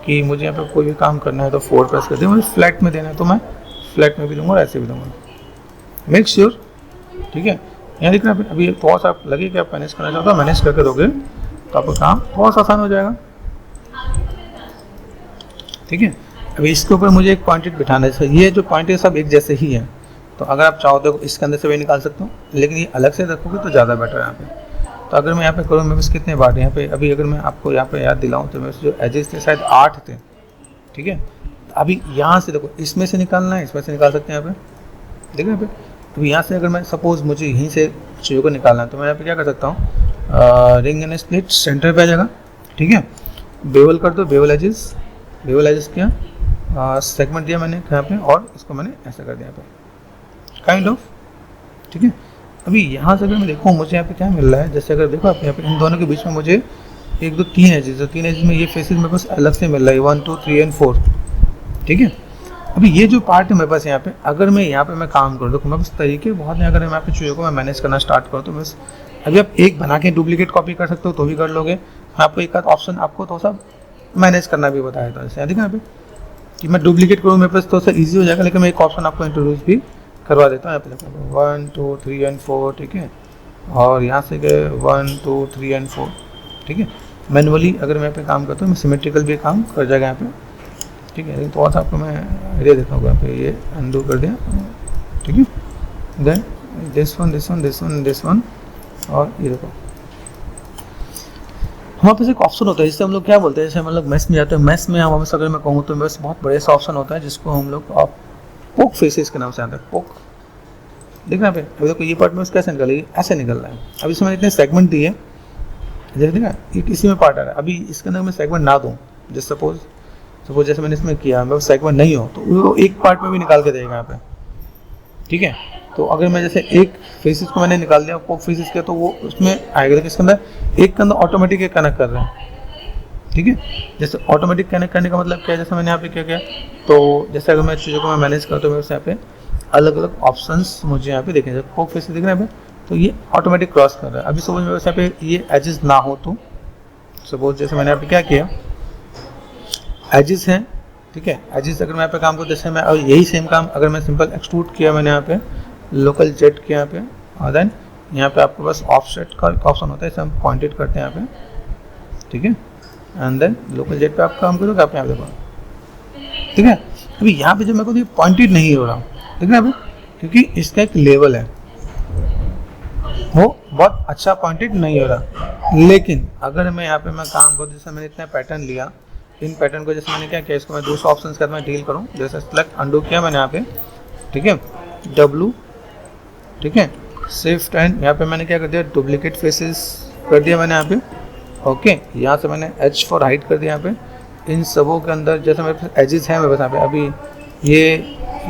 Speaker 1: कि मुझे यहाँ पे कोई भी काम करना है तो 4 प्रेस कर दिया, मुझे फ्लैट में देना है तो मैं फ्लैट में भी दूंगा और ऐसे भी दूंगा, मेक श्योर, ठीक है। यहाँ दिख रहा है अभी थोड़ा सा आप लगे कि आप मैनेज करना चाहते हो, मैनेज करके दोगे तो आपका काम थोड़ा सा आसान हो जाएगा, ठीक है। अभी इसके ऊपर मुझे एक पॉइंटेड बिठाना है, ये जो पॉइंट है सब एक जैसे ही हैं, तो अगर आप चाहो तो इसके अंदर से भी निकाल सकते हो, लेकिन ये अलग से रखोगे तो ज़्यादा बेटर है यहाँ पे। तो अगर मैं यहाँ पे करूँ, मेरे पास कितने पार्ट यहाँ पे, अभी अगर मैं आपको यहाँ पे याद दिलाऊँ तो मेरे जो एजेस थे शायद 8 थे, ठीक है। अभी यहाँ से देखो, इसमें से निकालना है, इसमें से निकाल सकते हैं यहाँ पे, देखो यहाँ पे। अभी यहाँ से अगर मैं सपोज मुझे यहीं से चीज़ों को निकालना है, तो मैं यहाँ पे क्या कर सकता हूँ, रिंग एंड स्प्लिट सेंटर पे आ जाएगा, ठीक है। बेवल कर दो, बेवल एजेस किया, सेगमेंट दिया मैंने यहाँ पे, और इसको मैंने ऐसा कर दिया यहाँ पे काइंड ऑफ, ठीक है। अभी यहाँ से अगर मैं देखूँ मुझे यहाँ पे क्या मिल रहा है, जैसे अगर देखो आप यहाँ पे इन दोनों के बीच में मुझे 1 2 3 एजेस, तो 3 एजेस में ये फेसेस मेरे पास अलग से मिल रहा है, 1 2 3 एंड 4, ठीक है। अभी ये जो पार्ट है मेरे पास यहाँ पे, अगर मैं यहाँ पे मैं काम करूँ, देखो मेरे पास तरीके बहुत हैं, अगर मैं यहाँ पे चीज़ों को मैं मैनेज करना स्टार्ट करूँ तो बस, अभी आप एक बना के डुप्लीकेट कॉपी कर सकते हो तो भी कर लोगे। मैं आपको एक आध ऑप्शन आपको थोड़ा सा मैनेज करना भी बताया था, जैसे देखा यहाँ पे कि मैं डुप्लीकेट करूँ मेरे पास थोड़ा सा ईजी हो जाएगा, लेकिन मैं एक ऑप्शन आपको इंट्रोड्यूस भी करवा देता हूँ। यहाँ पे देखो 1 2 3 एंड 4, ठीक है, और यहाँ से गए 1 2 3 एंड 4, ठीक है। मैनुअली अगर मैं यहाँ पे काम करता हूँ, मैं सिमेट्रिकल भी काम कर जाएगा यहाँ पे, ठीक है। थोड़ा सा आपको मैं आइडिया देता हूँ, यहाँ पे ये अनडू कर दिया, ठीक है। देन दिस वन, और ये देखो हमारे पास एक ऑप्शन होता है जिससे हम लोग क्या बोलते हैं, जैसे हम लोग मैथ्स में जाते हैं, मैथ्स में हमारे पास अगर मैं कहूँ तो मेरे पास बहुत बड़े सा ऑप्शन होता है जिसको हम लोग पोक फेसेस के नाम से आता है, पोक। देखना पे अभी देखो ये पार्ट में कैसे निकल रही है, ऐसे निकल रहा है। अब इसमें मैंने इतने सेगमेंट दिए, देखा इसी में पार्ट आ रहा है। अभी इसके अंदर मैं सेगमेंट ना दूँ, जैसे सपोज जैसे मैंने इसमें किया, मैं सेगमेंट नहीं हो तो वो एक पार्ट में भी निकाल के देगा यहाँ पे, ठीक है। तो अगर मैं जैसे एक फेसेस को मैंने निकाल दिया पोक फेसेस के, तो वो उसमें आएगा, देखिए इसके अंदर एक के अंदर ऑटोमेटिक कनेक्ट कर रहे हैं, ठीक है। जैसे ऑटोमेटिक कनेक्ट करने का मतलब क्या है, जैसे मैंने यहाँ पे क्या किया, तो जैसे अगर मैं चीज़ों को मैं मैनेज करता हूँ, मेरे यहाँ पे अलग अलग ऑप्शंस मुझे यहाँ पे देखें, पोक फेसेस दिख रहे हैं तो ये ऑटोमेटिक क्रॉस कर रहा है। अभी सपोज मेरे यहाँ पे ये एजेस ना हो तो सपोज जैसे मैंने यहाँ पे क्या किया, एजेस हैं, ठीक है। एजेस अगर मैं यहाँ पे काम करूँ, जैसे मैं और यही सेम काम अगर मैं सिंपल एक्सट्रूड किया मैंने यहाँ पे, लोकल जेट किया यहाँ पे, और देन यहाँ पे आपके पास ऑफसेट का एक ऑप्शन होता है, इसे हम पॉइंटेड करते हैं यहाँ पे, ठीक है। एंड देन लोकल जेट पे आप काम करोगे, आप यहाँ देखो, ठीक है। अभी यहाँ पे जो मेरे को ये पॉइंटेड नहीं हो रहा, ठीक है, अभी क्योंकि इसका एक लेवल है, वो बहुत अच्छा पॉइंटेड नहीं हो रहा। लेकिन अगर मैं यहाँ पे मैं काम करूँ, जैसे मैंने इतना पैटर्न लिया, इन पैटर्न को जैसे मैंने क्या किया, इसको मैं 200 ऑप्शन के साथ मैं डील करूँ, जैसे सेलेक्ट अंडू किया मैंने यहाँ पे, ठीक है, W, ठीक है, शिफ्ट एंड यहाँ पे मैंने क्या कर दिया, डुप्लीकेट फेसेस कर दिया मैंने यहाँ पे, ओके। यहाँ से मैंने H फॉर हाइट कर दिया यहाँ पे। इन सबों के अंदर जैसे मेरे पास एजेस हैं मेरे पास यहाँ पे, अभी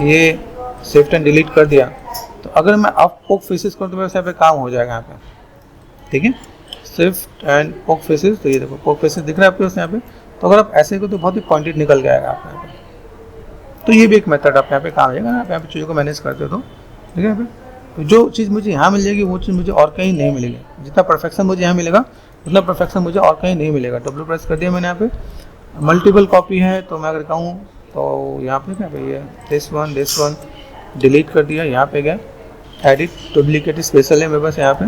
Speaker 1: ये शिफ्ट एंड डिलीट कर दिया, तो अगर मैं अब पोक फेसेस करूँ तो मेरे यहाँ पे काम हो जाएगा यहाँ पे, ठीक है। शिफ्ट एंड पोक फेसेस, तो ये देखो पोक फेसेस दिख रहा है आपके पास यहाँ पे। तो अगर आप ऐसे को तो बहुत ही पॉइंटेड निकल के आएगा आप यहाँ पे। तो ये भी एक मेथड आप यहाँ पे काम आएगा, आप यहाँ पे चीज़ों को मैनेज करते हो तो, ठीक है। यहाँ पे तो जो चीज़ मुझे यहाँ मिल जाएगी वो चीज़ मुझे और कहीं नहीं मिलेगी। जितना परफेक्शन मुझे यहाँ मिलेगा उतना परफेक्शन मुझे और कहीं नहीं मिलेगा। डब्ल्यू प्रेस कर दिया मैंने यहाँ पे, मल्टीपल कॉपी है तो मैं अगर कहूँ तो यहाँ पे क्या पे दिस वन डिलीट कर दिया, यहाँ पे गया एडिट डुप्लीकेट स्पेशल है मेरे पास, यहाँ पे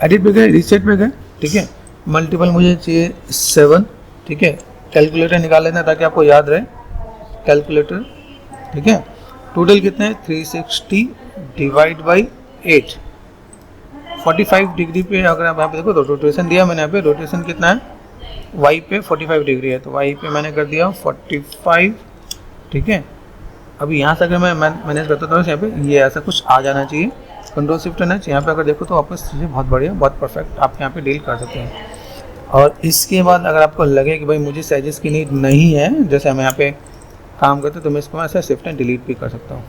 Speaker 1: एडिट पे गए, रीसेट पे गए, ठीक है। मल्टीपल मुझे चाहिए 7, ठीक है। कैलकुलेटर निकाल लेना ताकि आपको याद रहे, कैलकुलेटर, ठीक है। टोटल कितने हैं 360 डिवाइड बाई 8, 45 डिग्री पे अगर आप यहाँ पे देखो तो रोटेशन दिया मैंने यहाँ पे, रोटेशन कितना है वाई पे 45 डिग्री है, तो वाई पे मैंने कर दिया 45, ठीक है। अभी यहाँ से अगर मैं मैनेज करता हूँ तो यहाँ पे ये ऐसा कुछ आ जाना चाहिए, कंट्रोल शिफ्ट एन एच, यहाँ पे अगर देखो तो आपको चीज़ें बहुत बढ़िया बहुत परफेक्ट आप यहाँ पे डील कर सकते हैं। और इसके बाद अगर आपको लगे कि भाई मुझे साइजेस की नीड नहीं है, जैसे हम यहाँ पे काम करते तो मैं इसको ऐसा शिफ्ट एंड डिलीट भी कर सकता हूँ।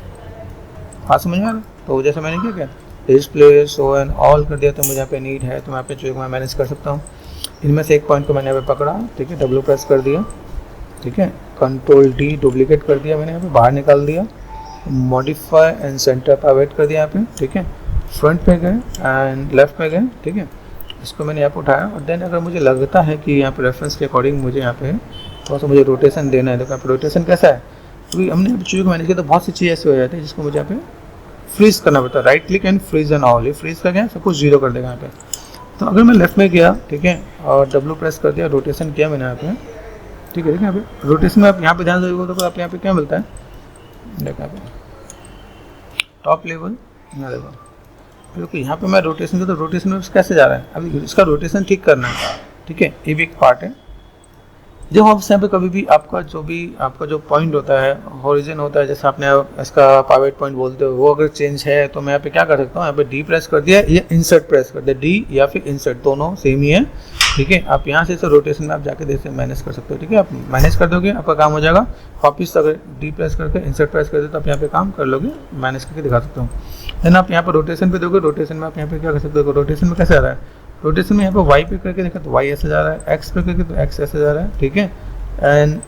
Speaker 1: हाँ समझ में आ रहा है। तो जैसे मैंने क्या किया डिस्प्ले शो एंड ऑल कर दिया, तो मुझे यहाँ पे नीड है तो मैं यहाँ पे चीज़ों को मैं मैनेज कर सकता हूँ। इनमें से एक पॉइंट को मैंने यहाँ पे पकड़ा, ठीक है, डब्ल्यू प्रेस कर दिया, ठीक है, कंट्रोल डी डुप्लीकेट कर दिया मैंने यहाँ पे, बाहर निकाल दिया, मॉडिफाई एंड सेंटर पर वेट कर दिया यहाँ पे, ठीक है। फ्रंट पे गए एंड लेफ्ट पे गए, ठीक है। इसको मैंने यहाँ पे उठाया और देन अगर मुझे लगता है कि यहाँ पे रेफरेंस के अकॉर्डिंग मुझे यहाँ पे थोड़ा सा मुझे रोटेशन देना है, देखो रोटेशन कैसा है, क्योंकि हमने चीज़ों को मैनेज किया तो बहुत सी चीज़ ऐसी हो जाती है जिसको मुझे यहाँ पे फ्रीज करना पड़ता है। Right click and freeze and all, ये फ्रीज का क्या सब कुछ जीरो कर देगा यहाँ पे। तो अगर मैं लेफ्ट में गया, ठीक है, और डब्ल्यू प्रेस कर दिया, रोटेशन किया मैंने यहाँ पे, ठीक है। देखिए यहाँ पे रोटेशन में आप यहाँ पे ध्यान देंगे तो आप यहाँ पे क्या मिलता है, देखो यहाँ पे टॉप लेवल, यहाँ देखो यहाँ पे मैं रोटेशन का, तो रोटेशन में कैसे जा रहा है, अभी इसका रोटेशन ठीक करना है, ठीक है। ये भी एक पार्ट है। जब आप यहाँ पे कभी भी आपका जो पॉइंट होता है, हॉरिजन होता है, जैसे आपने इसका पाइवट पॉइंट बोलते हो, वो अगर चेंज है तो मैं यहाँ पे क्या कर सकता हूँ, यहाँ पे डी प्रेस कर दिया या इंसर्ट प्रेस कर दिया, डी या फिर इंसर्ट दोनों सेम ही है, ठीक है। आप यहाँ से रोटेशन में आप जाके देखते मैनेज कर सकते हो, ठीक है। आप मैनेज कर दोगे आपका काम हो जाएगा। वापिस अगर डी प्रेस करके इंसर्ट प्रेस कर दो तो आप यहाँ पे काम कर लोगे, मैनेज करके दिखा सकते हो। देन आप यहाँ पर रोटेशन पे दोगे, रोटेशन में आप यहाँ पे क्या कर सकते हो, रोटेशन में कैसे आ रहा है, रोटेशन में यहाँ पे वाई पे करके देखा तो वाई ऐसे जा रहा है, एक्स पे करके तो एक्स ऐसे जा रहा है, ठीक है। एंड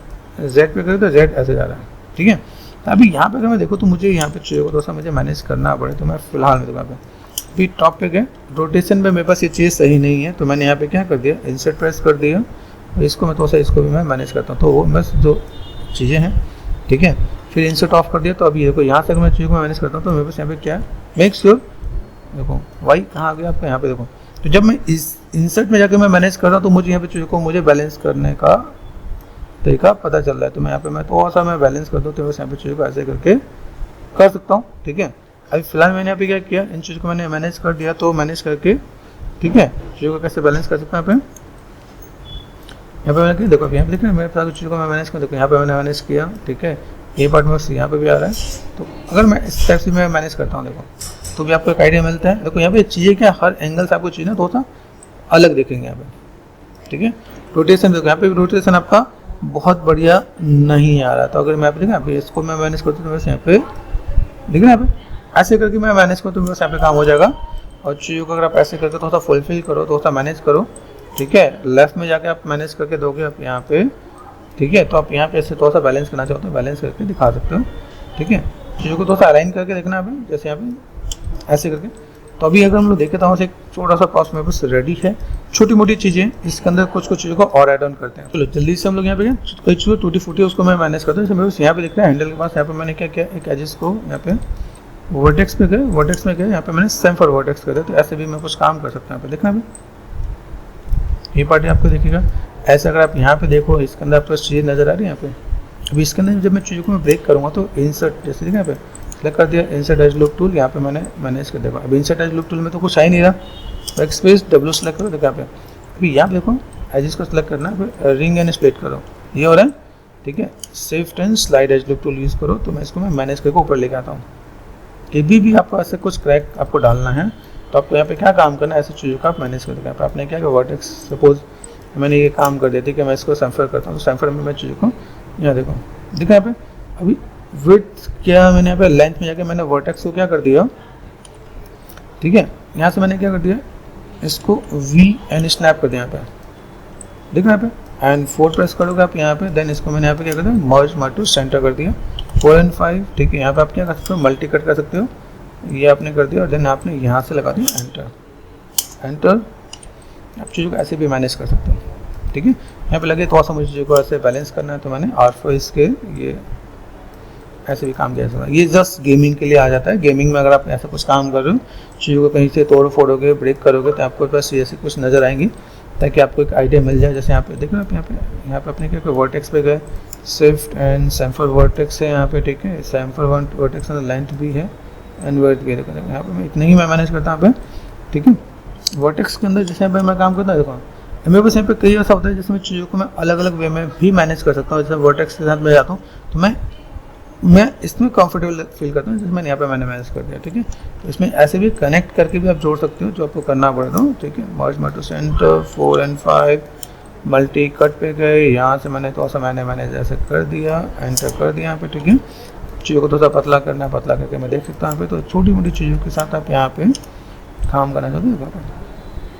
Speaker 1: जेड पे करके तो जेड ऐसे जा रहा है, ठीक है। अभी यहाँ पे अगर मैं देखो तो मुझे यहाँ पे चाहिए थोड़ा सा मुझे मैनेज करना पड़े, तो मैं फिलहाल में यहाँ पे अभी टॉप पे गए, रोटेशन में मेरे पास ये चीज़ सही नहीं है, तो मैंने यहाँ पे क्या कर दिया, इंसर्ट प्रेस कर दिया, इसको मैं थोड़ा सा इसको भी मैं मैनेज करता हूँ, तो वो बस जो चीज़ें हैं, ठीक है। फिर इंसर्ट ऑफ कर दिया, तो अभी देखो यहाँ से अगर मैं चीज़ को मैनेज करता हूँ तो मेरे पास यहाँ पे क्या है, मेक श्योर, देखो वाई कहाँ आ गया आपका, यहाँ पे देखो। तो जब मैं इस इंसर्ट में जाकर मैं मैनेज कर रहा हूँ तो मुझे यहाँ पे चीज़ों को मुझे बैलेंस करने का तरीका पता चल रहा है, तो मैं यहाँ पे मैं थोड़ा सा मैं बैलेंस कर दूँ तो बस यहाँ पे चीज़ों को ऐसे करके कर सकता हूँ, ठीक है। अभी फिलहाल मैंने यहाँ पे क्या किया, इन चीज़ों को मैंने मैनेज कर दिया, तो मैनेज करके, ठीक है, चीज़ों को कैसे बैलेंस कर सकता हूँ यहाँ पे मैंने देखो यहाँ पे देखिए मेरे साथ चीज़ों को मैं मैनेज कर, देखो यहाँ पे मैंने मैनेज किया, ठीक है। ये पार्ट में यहाँ पे भी आ रहा है, तो अगर मैं इस टाइप से मैं मैनेज करता हूँ देखो तो भी आपको एक आइडिया मिलता है। देखो यहाँ पे चीज़ें क्या, हर एंगल से आपको चीज़ें थोड़ा सा अलग दिखेंगे यहाँ पे, ठीक है। रोटेशन देखो यहाँ पे रोटेशन आपका बहुत बढ़िया नहीं आ रहा, तो अगर मैं यहाँ पे इसको मैं मैनेज करता हूँ तो बस यहाँ पे देखिए यहाँ पे ऐसे करके मैं मैनेज करता हूँ, बस यहाँ पे काम हो जाएगा। और चीज़ों को अगर आप ऐसे करके थोड़ा सा फुलफिल करो, थोड़ा सा मैनेज करो, ठीक है। लेफ्ट में जाके आप मैनेज करके दोगे आप यहाँ पे, ठीक है। तो आप यहाँ पे ऐसे थोड़ा सा बैलेंस करना चाहते हो, बैलेंस करके दिखा सकते हो, ठीक है। चीज़ों को थोड़ा सा अलाइन करके देखना है, जैसे यहाँ पे ऐसे करके। तो अभी अगर हम लोग देखें तो एक छोटा सा पास मेरे पास रेडी है, छोटी मोटी चीज़ें, इसके अंदर कुछ चीज़ों को और ऐड ऑन करते हैं। चलो जल्दी से हम लोग यहाँ पे कई चीज़ें टूटी फूटी उसको मैं मैनेज करता हूँ। जैसे मेरे पास यहाँ पे दिख रहा है हैंडल के पास, यहाँ पे मैंने क्या किया, एक एजेस को यहाँ पे वर्टेक्स पे गए, वर्टेक्स में गए, यहाँ पे मैंने सेम्फर वर्टेक्स कर दिया, तो ऐसे भी मैं कुछ काम कर सकता हूँ। यहाँ पे देखना भी ये पार्टी आपको देखिएगा ऐसे, अगर आप यहाँ पे देखो इसके अंदर आपको चीज़ें नजर आ रही है यहाँ पे। अभी इसके अंदर जब मैं चीज़ों को मैं ब्रेक करूँगा तो इंसर्ट जैसे देखा यहाँ पे सेलेक्ट कर दिया, इंसर्ट एज लुक टूल, यहाँ पे मैंने मैनेज कर दिया। अब इंसर्ट एज लुक टूल में तो कुछ आ ही नहीं रहा, बैक स्पेस डब्ल्यू सेलेक्ट करो, देखो यहाँ पे। अभी यहाँ पे देखो एजेस को सेलेक्ट करना, फिर रिंग एंड स्प्लिट करो, ये हो रहा है, ठीक है। Shift and slide edge loop tool use करो, तो मैं इसको मैं मैनेज करके ऊपर लेके आता हूँ। कभी भी आपको ऐसे कुछ क्रैक आपको डालना है तो आपको यहाँ पे क्या काम करना है, ऐसे चीज़ों का आप मैनेज कर देगा। यहाँ पे आपने क्या किया, वर्टेक्स सपोज मैंने ये काम कर दिया थी कि मैं इसको सेम्फर करता हूँ, तो सेम्फर में मैं चीज़ों को यहाँ देखो यहाँ पे। अभी विड्थ क्या मैंने यहाँ पे लेंथ में जाके मैंने वर्टेक्स को क्या कर दिया, ठीक है। यहाँ से मैंने क्या कर दिया, इसको वी एंड स्नैप कर दिया यहाँ पे, देखो यहाँ पे, एंड 4 प्रेस करोगे आप यहाँ पे। देन इसको मैंने यहाँ पे क्या कर दिया, मर्ज टू सेंटर कर दिया, 4 and 5, ठीक है। यहाँ पे आप क्या कर सकते हो, मल्टी कट कर सकते हो, ये आपने कर दिया, और देन आपने यहाँ से लगा दिया एंटर, एंटर। आप चीज़ों को ऐसे भी मैनेज कर सकते हो, ठीक है। यहाँ पे लगे थोड़ा सा मुझे चीज़ों को ऐसे बैलेंस करना है, तो मैंने R4 इसके ये ऐसे भी काम किया सकता है। ये जस्ट गेमिंग के लिए आ जाता है। गेमिंग में अगर आप ऐसा कुछ काम कर रहे हो, चीज़ों को कहीं से तोड़ फोड़ोगे, ब्रेक करोगे, तो आपको पास ऐसे कुछ नज़र आएंगी, ताकि आपको एक आइडिया मिल जाए। जैसे यहाँ पे देखो आप यहाँ पे अपने क्या वर्टेक्स पे गए, शिफ्ट एंड सेम्फर वर्टेक्स है यहाँ पे, ठीक है। सेम्फर वर्टेक्स में लेंथ भी है एंड वर्थ भी, देखो यहाँ पे मैं इतना ही मैं मैनेज करता हूँ यहाँ पे, ठीक है। वर्टेक्स के अंदर जैसे यहाँ पे मैं काम करता हूँ, देखो मेरे पास यहाँ पे कई ऐसा होता है जिसमें चीज़ों को मैं अलग अलग वे में भी मैनेज कर सकता हूँ। जैसे वर्टेक्स के साथ मैं जाता हूँ तो मैं इसमें कंफर्टेबल फील करता हूँ, जिसमें यहाँ पे मैंने मैनेज कर दिया, ठीक है। तो इसमें ऐसे भी कनेक्ट करके भी आप जोड़ सकते हो, जो आपको करना पड़ेगा, ठीक है। Merge to centre, 4 and 5, multi cut पे गए, यहाँ से मैंने थोड़ा सा मैंने जैसे कर दिया, एंटर कर दिया यहाँ पे, ठीक है। चीज़ों को थोड़ा सा पतला करना है, पतला करके मैं देख सकता हूँ यहाँ पे। तो छोटी मोटी चीज़ों के साथ आप यहाँ पे काम करना चाहते हो,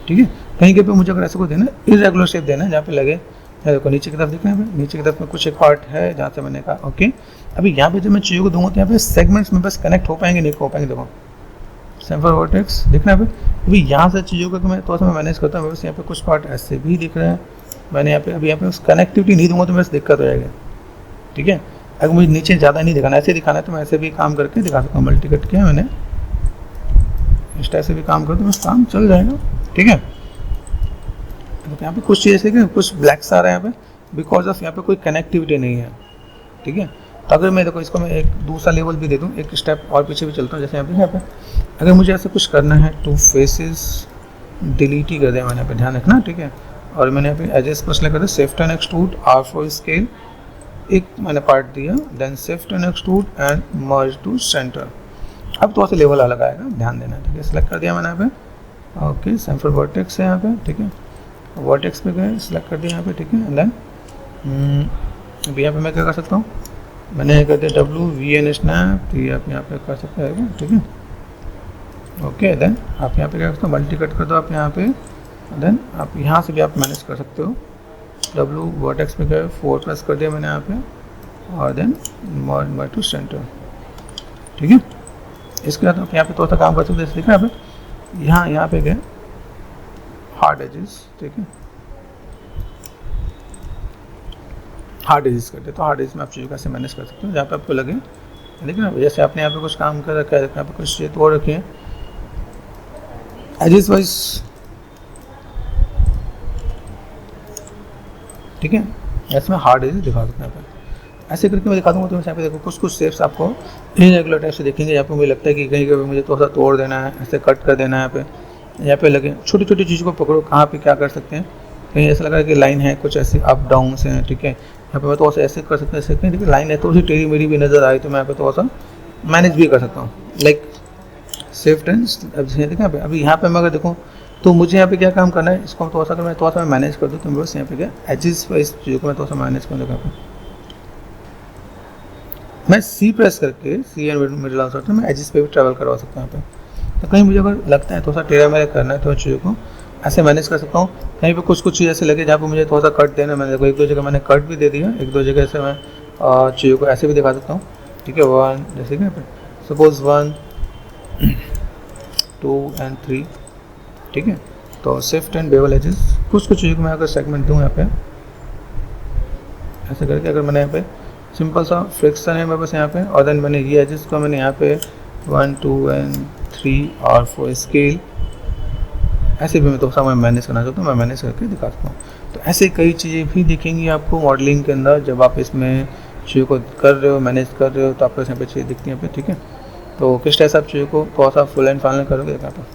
Speaker 1: ठीक है। कहीं के पे मुझे अगर ऐसे को देना है, इरेगुलर शेप देना है, जहाँ पे लगे, देखो नीचे की तरफ देखना है, नीचे की तरफ में कुछ एक पार्ट है जहाँ से मैंने कहा ओके। अभी यहाँ पे जब मैं चीज़ों को दूंगा तो यहाँ पे सेगमेंट्स में बस कनेक्ट हो पाएंगे, नहीं हो पाएंगे, देखो सेम्फर वर्टेक्स देखना है। अभी यहाँ से चीज़ों को मैं थोड़ा सा मैं मैनेज करता हूँ, बस यहाँ पे कुछ पार्ट ऐसे भी दिख रहे हैं, मैंने यहाँ पे अभी यहाँ पे उस कनेक्टिविटी नहीं दूंगा तो बस दिक्कत हो जाएगी, ठीक है। अगर मुझे नीचे ज़्यादा नहीं दिखाना, ऐसे दिखाना है तो मैं ऐसे भी काम करके दिखा सकता हूँ। मल्टी कट किया मैंने, इस टाइप से भी काम करते बस काम चल जाएगा, ठीक है। तो यहाँ पे कुछ चीज़ ऐसे कि कुछ ब्लैक्स आ रहा है यहाँ पे, बिकॉज ऑफ यहाँ पे कोई कनेक्टिविटी नहीं है, ठीक है। तो अगर मैं देखो इसको मैं एक दूसरा लेवल भी दे दूँ, एक स्टेप और पीछे भी चलता हूँ, जैसे यहाँ पे अगर मुझे ऐसे कुछ करना है तो फेसेस डिलीट ही कर दिया मैंने, यहाँ पे ध्यान रखना, ठीक है। और मैंने यहाँ पे एजेस पर सेलेक्ट कर दिया, shift and extrude, R4 scale, एक मैंने पार्ट दिया, then shift and extrude and merge to centre. अब थोड़ा सा लेवल अलग आएगा, ध्यान देना, ठीक है। सेलेक्ट कर दिया मैंने यहाँ पे, ओके, सेंटर वर्टेक्स है यहाँ पे, ठीक है। वर्टेक्स पे गए, सेलेक्ट कर दिया यहाँ पे, ठीक है। एंड देन अभी यहाँ पे मैं क्या कर सकता हूँ, मैंने कर दिया WVN स्नैप, तो ये आप यहाँ पे कर सकते हैं, ठीक है। ओके, देन आप यहाँ पे क्या करते हो, मल्टी कट कर दो आप यहाँ पे, देन आप यहाँ से भी आप मैनेज कर सकते हो। W वर्टेक्स पे गए, 4 प्लस कर दिया मैंने यहाँ पे, और देन मर्ज टू सेंटर, ठीक है। इसके बाद आप यहाँ पे थोड़ा सा काम कर सकते हैं, ठीक है। यहाँ पे गए हार्ड एजेस, ठीक है, हार्ड एजेस करते हैं, तो हार्ड एजेस में आप चीज़ों कैसे मैनेज कर सकते हो जहाँ पे आपको लगे, लेकिन जैसे आपने यहाँ पे कुछ काम कर रखा है, यहाँ पे कुछ चीज़ तोड़ रखी है एजेस वाइज, ठीक है। ऐसे में हार्ड एजेस दिखा सकते हैं यहाँ पे, ऐसे करके मैं दिखा दूँगा। तो यहाँ पे देखो कुछ शेप्स आपको इरेगुलर टाइप से देखेंगे, यहाँ पे मुझे लगता है कि कहीं कहीं मुझे थोड़ा सा तोड़ देना है, ऐसे कट कर देना है, यहाँ पे लगे छोटी छोटी चीज़ों को पकड़ो, कहाँ पे क्या कर सकते हैं। कहीं ऐसा लग रहा है कि लाइन है, कुछ ऐसे अप डाउन से हैं, ठीक है। यहाँ पे मैं थोड़ा सा ऐसे कर सकता हूँ, ऐसे कहीं देखिए लाइन है थोड़ी सी टेढ़ी मेढ़ी भी नज़र आई, तो मैं यहाँ पे थोड़ा सा मैनेज भी कर सकता हूँ, लाइक शिफ्ट एंड। अब देखिए अभी यहाँ पे मैं अगर देखूँ तो मुझे यहाँ पे क्या काम करना है, इसको थोड़ा सा अगर मैं थोड़ा सा मैनेज कर दूँ तो बस यहाँ पे क्या एजेस वाइज चीज़ों को मैं थोड़ा सा मैनेज कर दूँगा। मैं C प्रेस करके, C एंड मिडिल आंसर, मैं एजेस पे भी ट्रैवल करवा सकता हूँ यहाँ पे। तो कहीं मुझे अगर लगता है थोड़ा सा टेढ़ा मेरा करना है तो चीज़ों को ऐसे मैनेज कर सकता हूँ। कहीं पे कुछ चीज़ ऐसे लगे जहाँ पे मुझे थोड़ा सा कट देना, मैंने देखो एक दो जगह मैंने कट भी दे दिया, एक दो जगह से मैं चीज़ों को ऐसे भी दिखा सकता हूँ, ठीक है। 1 जैसे कि सपोज 1 2 एंड 3, ठीक है। तो शिफ्ट एंड बेवल एजेस, कुछ चीज़ों को मैं अगर सेगमेंट दूँ यहाँ पे ऐसे करके, अगर मैंने यहाँ पे सिंपल सा फ्रिक्शन है मेरे पास यहाँ पे, और देन मैंने ये एजेस को मैंने यहाँ पे 1 2 एंड 3 और 4 स्केल, ऐसे भी मैं तो मैं मैनेज करना चाहता हूँ, मैं मैनेज करके दिखा सकता हूँ। तो ऐसे कई चीज़ें भी दिखेंगी आपको मॉडलिंग के अंदर, जब आप इसमें चीज़ों को कर रहे हो, मैनेज कर रहे हो, तो आपको यहाँ पे चीज़ें दिखती हैं, ठीक है। तो किस तरह से आप चीज़ों को थोड़ा सा फुल एंड फाइनल करोगे यहाँ पर,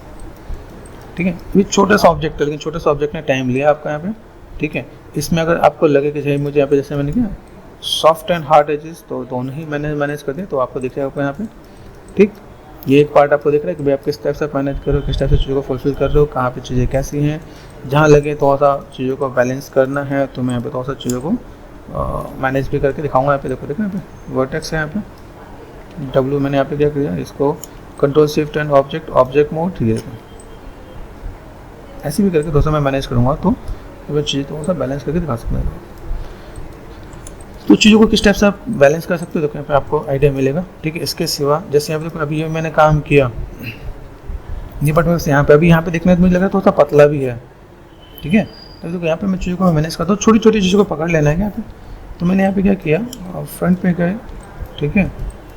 Speaker 1: ठीक है। ये छोटा सा ऑब्जेक्ट है, लेकिन छोटे सा ऑब्जेक्ट ने टाइम लिया आपका यहाँ पे, ठीक है। इसमें अगर आपको लगे कि मुझे यहाँ पे जैसे मैंने किया सॉफ्ट एंड हार्ड एजेस, तो दोनों ही मैंने मैनेज कर दिया, तो आपको दिख जाएगा यहाँ पे, ठीक। ये एक पार्ट आपको दिख रहा है कि भाई आप किस टाइप से मैनेज कर रहे हो, किस टाइप से चीज़ों को फुलफिल कर रहे हो, कहाँ पे चीज़ें कैसी हैं, जहाँ लगे थोड़ा सा चीज़ों को बैलेंस करना है, तो मैं यहाँ पे थोड़ा सा चीज़ों को मैनेज भी करके दिखाऊंगा। यहाँ पे देखो यहाँ पे वर्टेक्स है, यहाँ पे W मैंने यहाँ पे क्या किया, इसको control shift and object mode, ठीक है। ऐसे भी करके थोड़ा सा मैं मैनेज करूँगा, तो चीज़ें थोड़ा सा बैलेंस करके दिखा सकते हैं। तो चीज़ों को किस टाइप से आप बैलेंस कर सकते हो, तो यहाँ पे आपको आइडिया मिलेगा, ठीक है। इसके सिवा जैसे यहाँ पे अभी ये मैंने काम किया ये बट यहाँ पे, अभी यहाँ पे देखने में मुझे लग रहा है थोड़ा सा पतला भी है, ठीक है। तो देखो यहाँ पे मैं चीज़ों को मैनेज करता हूँ, छोटी छोटी चीज़ों को पकड़ लेना है यहाँ पे। तो मैंने यहाँ पे क्या किया, फ्रंट पे गए, ठीक है।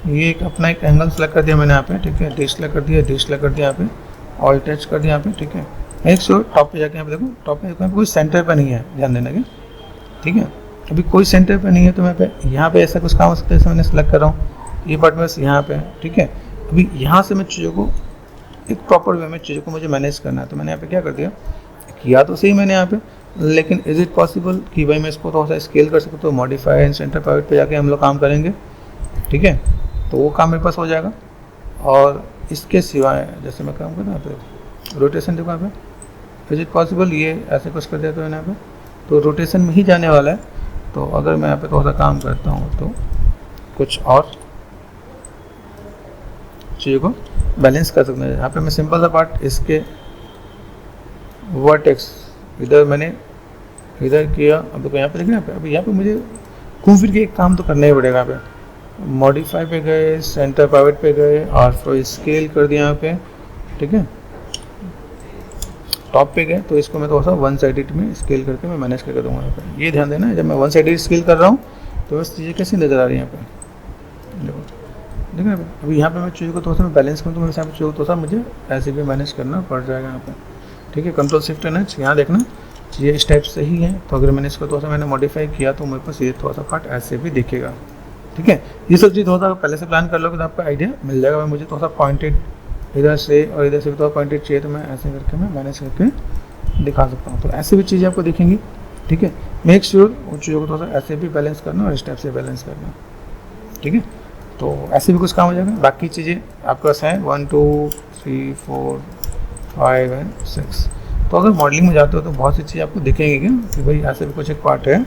Speaker 1: ये एक अपना एक एंगल सेलेक्ट कर दिया मैंने यहाँ पे, ठीक है। डी सेलेक्ट कर दिया यहाँ पे, ऑल टच कर दिया यहाँ पे, ठीक है। एक सो टॉप पे जाके यहाँ पे देखो, टॉप पे यहाँ पे कोई सेंटर पे नहीं है, ध्यान देना क्या, ठीक है। अभी कोई सेंटर पे नहीं है, तो मैं पे यहाँ पे ऐसा कुछ काम हो सकता है, जैसे मैंने सेलेक्ट कर रहा हूँ ये पार्ट में यहाँ पे, ठीक है। अभी यहाँ से मैं चीज़ों को एक प्रॉपर वे में चीज़ों को मुझे मैनेज करना है, तो मैंने यहाँ पे क्या कर दिया, किया तो सही मैंने यहाँ पे, लेकिन इज़ इट पॉसिबल कि भाई मैं इसको थोड़ा सा स्केल कर सकूँ, तो मॉडिफाई एंड सेंटर पॉइंट पे जाके हम लोग काम करेंगे, ठीक है। तो वो काम मेरे पास हो जाएगा। और इसके सिवाय जैसे मैं काम करता हूँ यहाँ पे रोटेशन, देखो यहाँ पे इज़ इट पॉसिबल, ये ऐसे कुछ कर दिया तो यहाँ पे तो रोटेशन में ही जाने वाला है। तो अगर मैं यहाँ पे थोड़ा सा काम करता हूँ तो कुछ और चीज़ों को बैलेंस कर सकते हैं। यहाँ पे मैं सिंपल सा पार्ट इसके वर्टेक्स इधर मैंने इधर किया, अब देखो यहाँ पे देखिए, यहाँ पे मुझे घूम फिर के एक काम तो करना ही पड़ेगा। यहाँ पे मॉडिफाई पे गए, सेंटर प्राइवेट पे गए, और फिर स्केल कर दिया यहाँ पे, ठीक है। टॉप पे गए तो इसको मैं थोड़ा सा वन साइडेड में स्केल करके मैं मैनेज करके दूंगा। यहाँ पे ये ध्यान देना है, जब मैं वन साइडेड स्केल कर रहा हूँ तो बस चीज़ें कैसी नज़र आ रही है यहाँ पे, देखो देखो अभी यहाँ पे मैं चीज़ों को थोड़ा सा मैं बैलेंस करूँ तो मेरे साथ थोड़ा सा मुझे ऐसे भी मैनेज करना पड़ जाएगा यहाँ पे, ठीक है। कंट्रोल शिफ्ट एन एच, यहाँ देखना चीज़ें इस टाइप से ही है। तो अगर मैंने इसको थोड़ा सा मैंने मॉडिफाई किया तो मेरे पास ये थोड़ा सा पार्ट ऐसे भी दिखेगा, ठीक है। ये सब चीज़ थोड़ा सा पहले से प्लान कर लोगे तो आपको आइडिया मिल जाएगा। मुझे थोड़ा सा पॉइंटेड इधर से और इधर से भी थोड़ा पॉइंटेड चाहिए तो मैं ऐसे करके मैं मैनेज करके दिखा सकता हूँ। तो ऐसे भी चीज़ें आपको दिखेंगी, ठीक है। मेक श्योर उन चीज़ों को थोड़ा सा ऐसे भी बैलेंस करना और इस टाइप से बैलेंस करना, ठीक है। तो ऐसे भी कुछ काम हो जाएगा। बाकी चीज़ें आपके पास हैं 1 2 3 4 5 एंड 6। तो अगर मॉडलिंग में जाते हो तो बहुत सी चीज़ें आपको दिखेंगी क्या कि भाई ऐसे भी कुछ एक पार्ट है,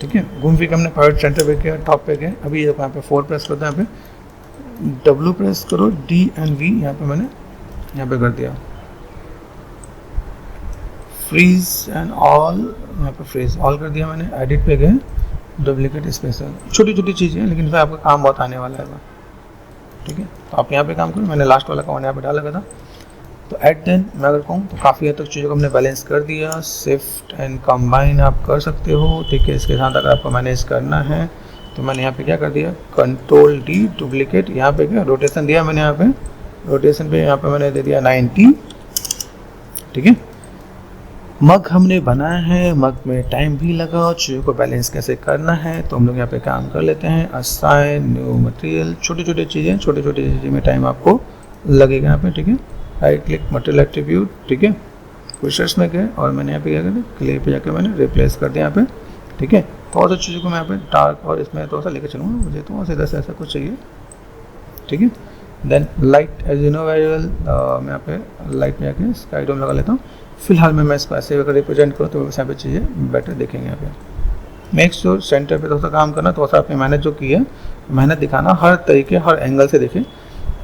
Speaker 1: ठीक है। घूम फिर के हमने पार्ट सेंटर पे किया, टॉप पे गए। अभी यहाँ पे 4 प्रेस करते हैं, यहाँ पे W प्रेस करो, D एंड V यहाँ पे मैंने यहाँ पे कर दिया। फ्रीज एंड ऑल, यहाँ पे फ्रीज ऑल कर दिया मैंने। एडिट पे गए, डुप्लीकेट स्पेशल, छोटी छोटी चीज़ें हैं लेकिन फिर आपका काम बहुत आने वाला है, ठीक है। तो आप यहाँ पे काम करो। मैंने लास्ट वाला कमांड यहाँ पे डाला था। तो एट देन मैं अगर कहूँ तो काफ़ी हद तक चीज़ों को हमने बैलेंस कर दिया। शिफ्ट एंड कंबाइन आप कर सकते हो, ठीक है। इसके साथ अगर आपको मैनेज करना है तो मैंने यहाँ पे क्या कर दिया, कंट्रोल D डुप्लीकेट, यहाँ पे क्या रोटेशन दिया मैंने, यहाँ पे रोटेशन पे यहाँ पे मैंने दे दिया 90, ठीक है। मग हमने बनाया है, मग में टाइम भी लगा और चीज़ों को बैलेंस कैसे करना है तो हम लोग यहाँ पे काम कर लेते हैं। असाइन न्यू मटेरियल, छोटी छोटी चीज़ें, छोटी छोटी चीज़ें में टाइम आपको लगेगा यहाँ पे, ठीक है। राइट क्लिक मटेरियल एट्रीब्यूट, ठीक है। क्वेश्चंस में गए और मैंने यहाँ पे क्या किया, क्ले पे जाकर मैंने रिप्लेस कर दिया यहाँ पे, ठीक है। थोड़ा सा चीज़ों को मैं यहाँ पे डार्क और इसमें थोड़ा सा लेकर चलूँगा, मुझे थोड़ा सा इधर से ऐसा कुछ चाहिए, ठीक है। Then light edge you know very well, मैं यहाँ पे लाइट में जाके स्काई डोम लगा लेता हूँ। फिलहाल मैं इसको ऐसे अगर रिप्रेजेंट करूँ तो यहाँ पे चीज़ें बेटर दिखेंगे यहाँ पे। मेक श्योर सेंटर पे थोड़ा सा काम करना, थोड़ा सा आपने मेहनत जो की है, मेहनत दिखाना हर तरीके हर एंगल से दिखे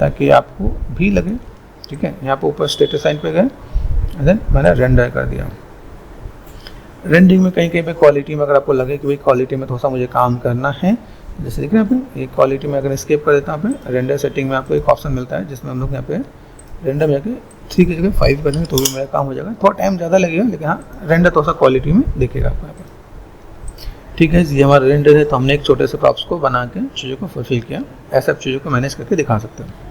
Speaker 1: ताकि आपको भी लगे, ठीक है। यहाँ पे ऊपर स्टेटस साइन पे गए, देन मैंने रेंडर कर दिया। रेंडरिंग में कहीं कहीं पे क्वालिटी में अगर आपको लगे कि भाई क्वालिटी में थोड़ा सा मुझे काम करना है, जैसे देख रहे हैं आप ये क्वालिटी में अगर स्केप कर देता हूँ यहाँ पे रेंडर सेटिंग में आपको एक ऑप्शन मिलता है जिसमें हम लोग यहाँ पे रेंडर में जाके 3 की जगह 5 कर देंगे तो भी मेरा काम हो जाएगा। थोड़ा टाइम ज़्यादा लगेगा लेकिन हाँ रेंडर थोड़ा सा क्वालिटी में दिखेगा आपको यहाँ पे, ठीक है। ये हमारा रेंडर है। तो हमने एक छोटे से प्रॉप्स को बना के चीज़ों को फुलफिल किया। ऐसा आप चीज़ों को मैनेज करके दिखा सकते हैं।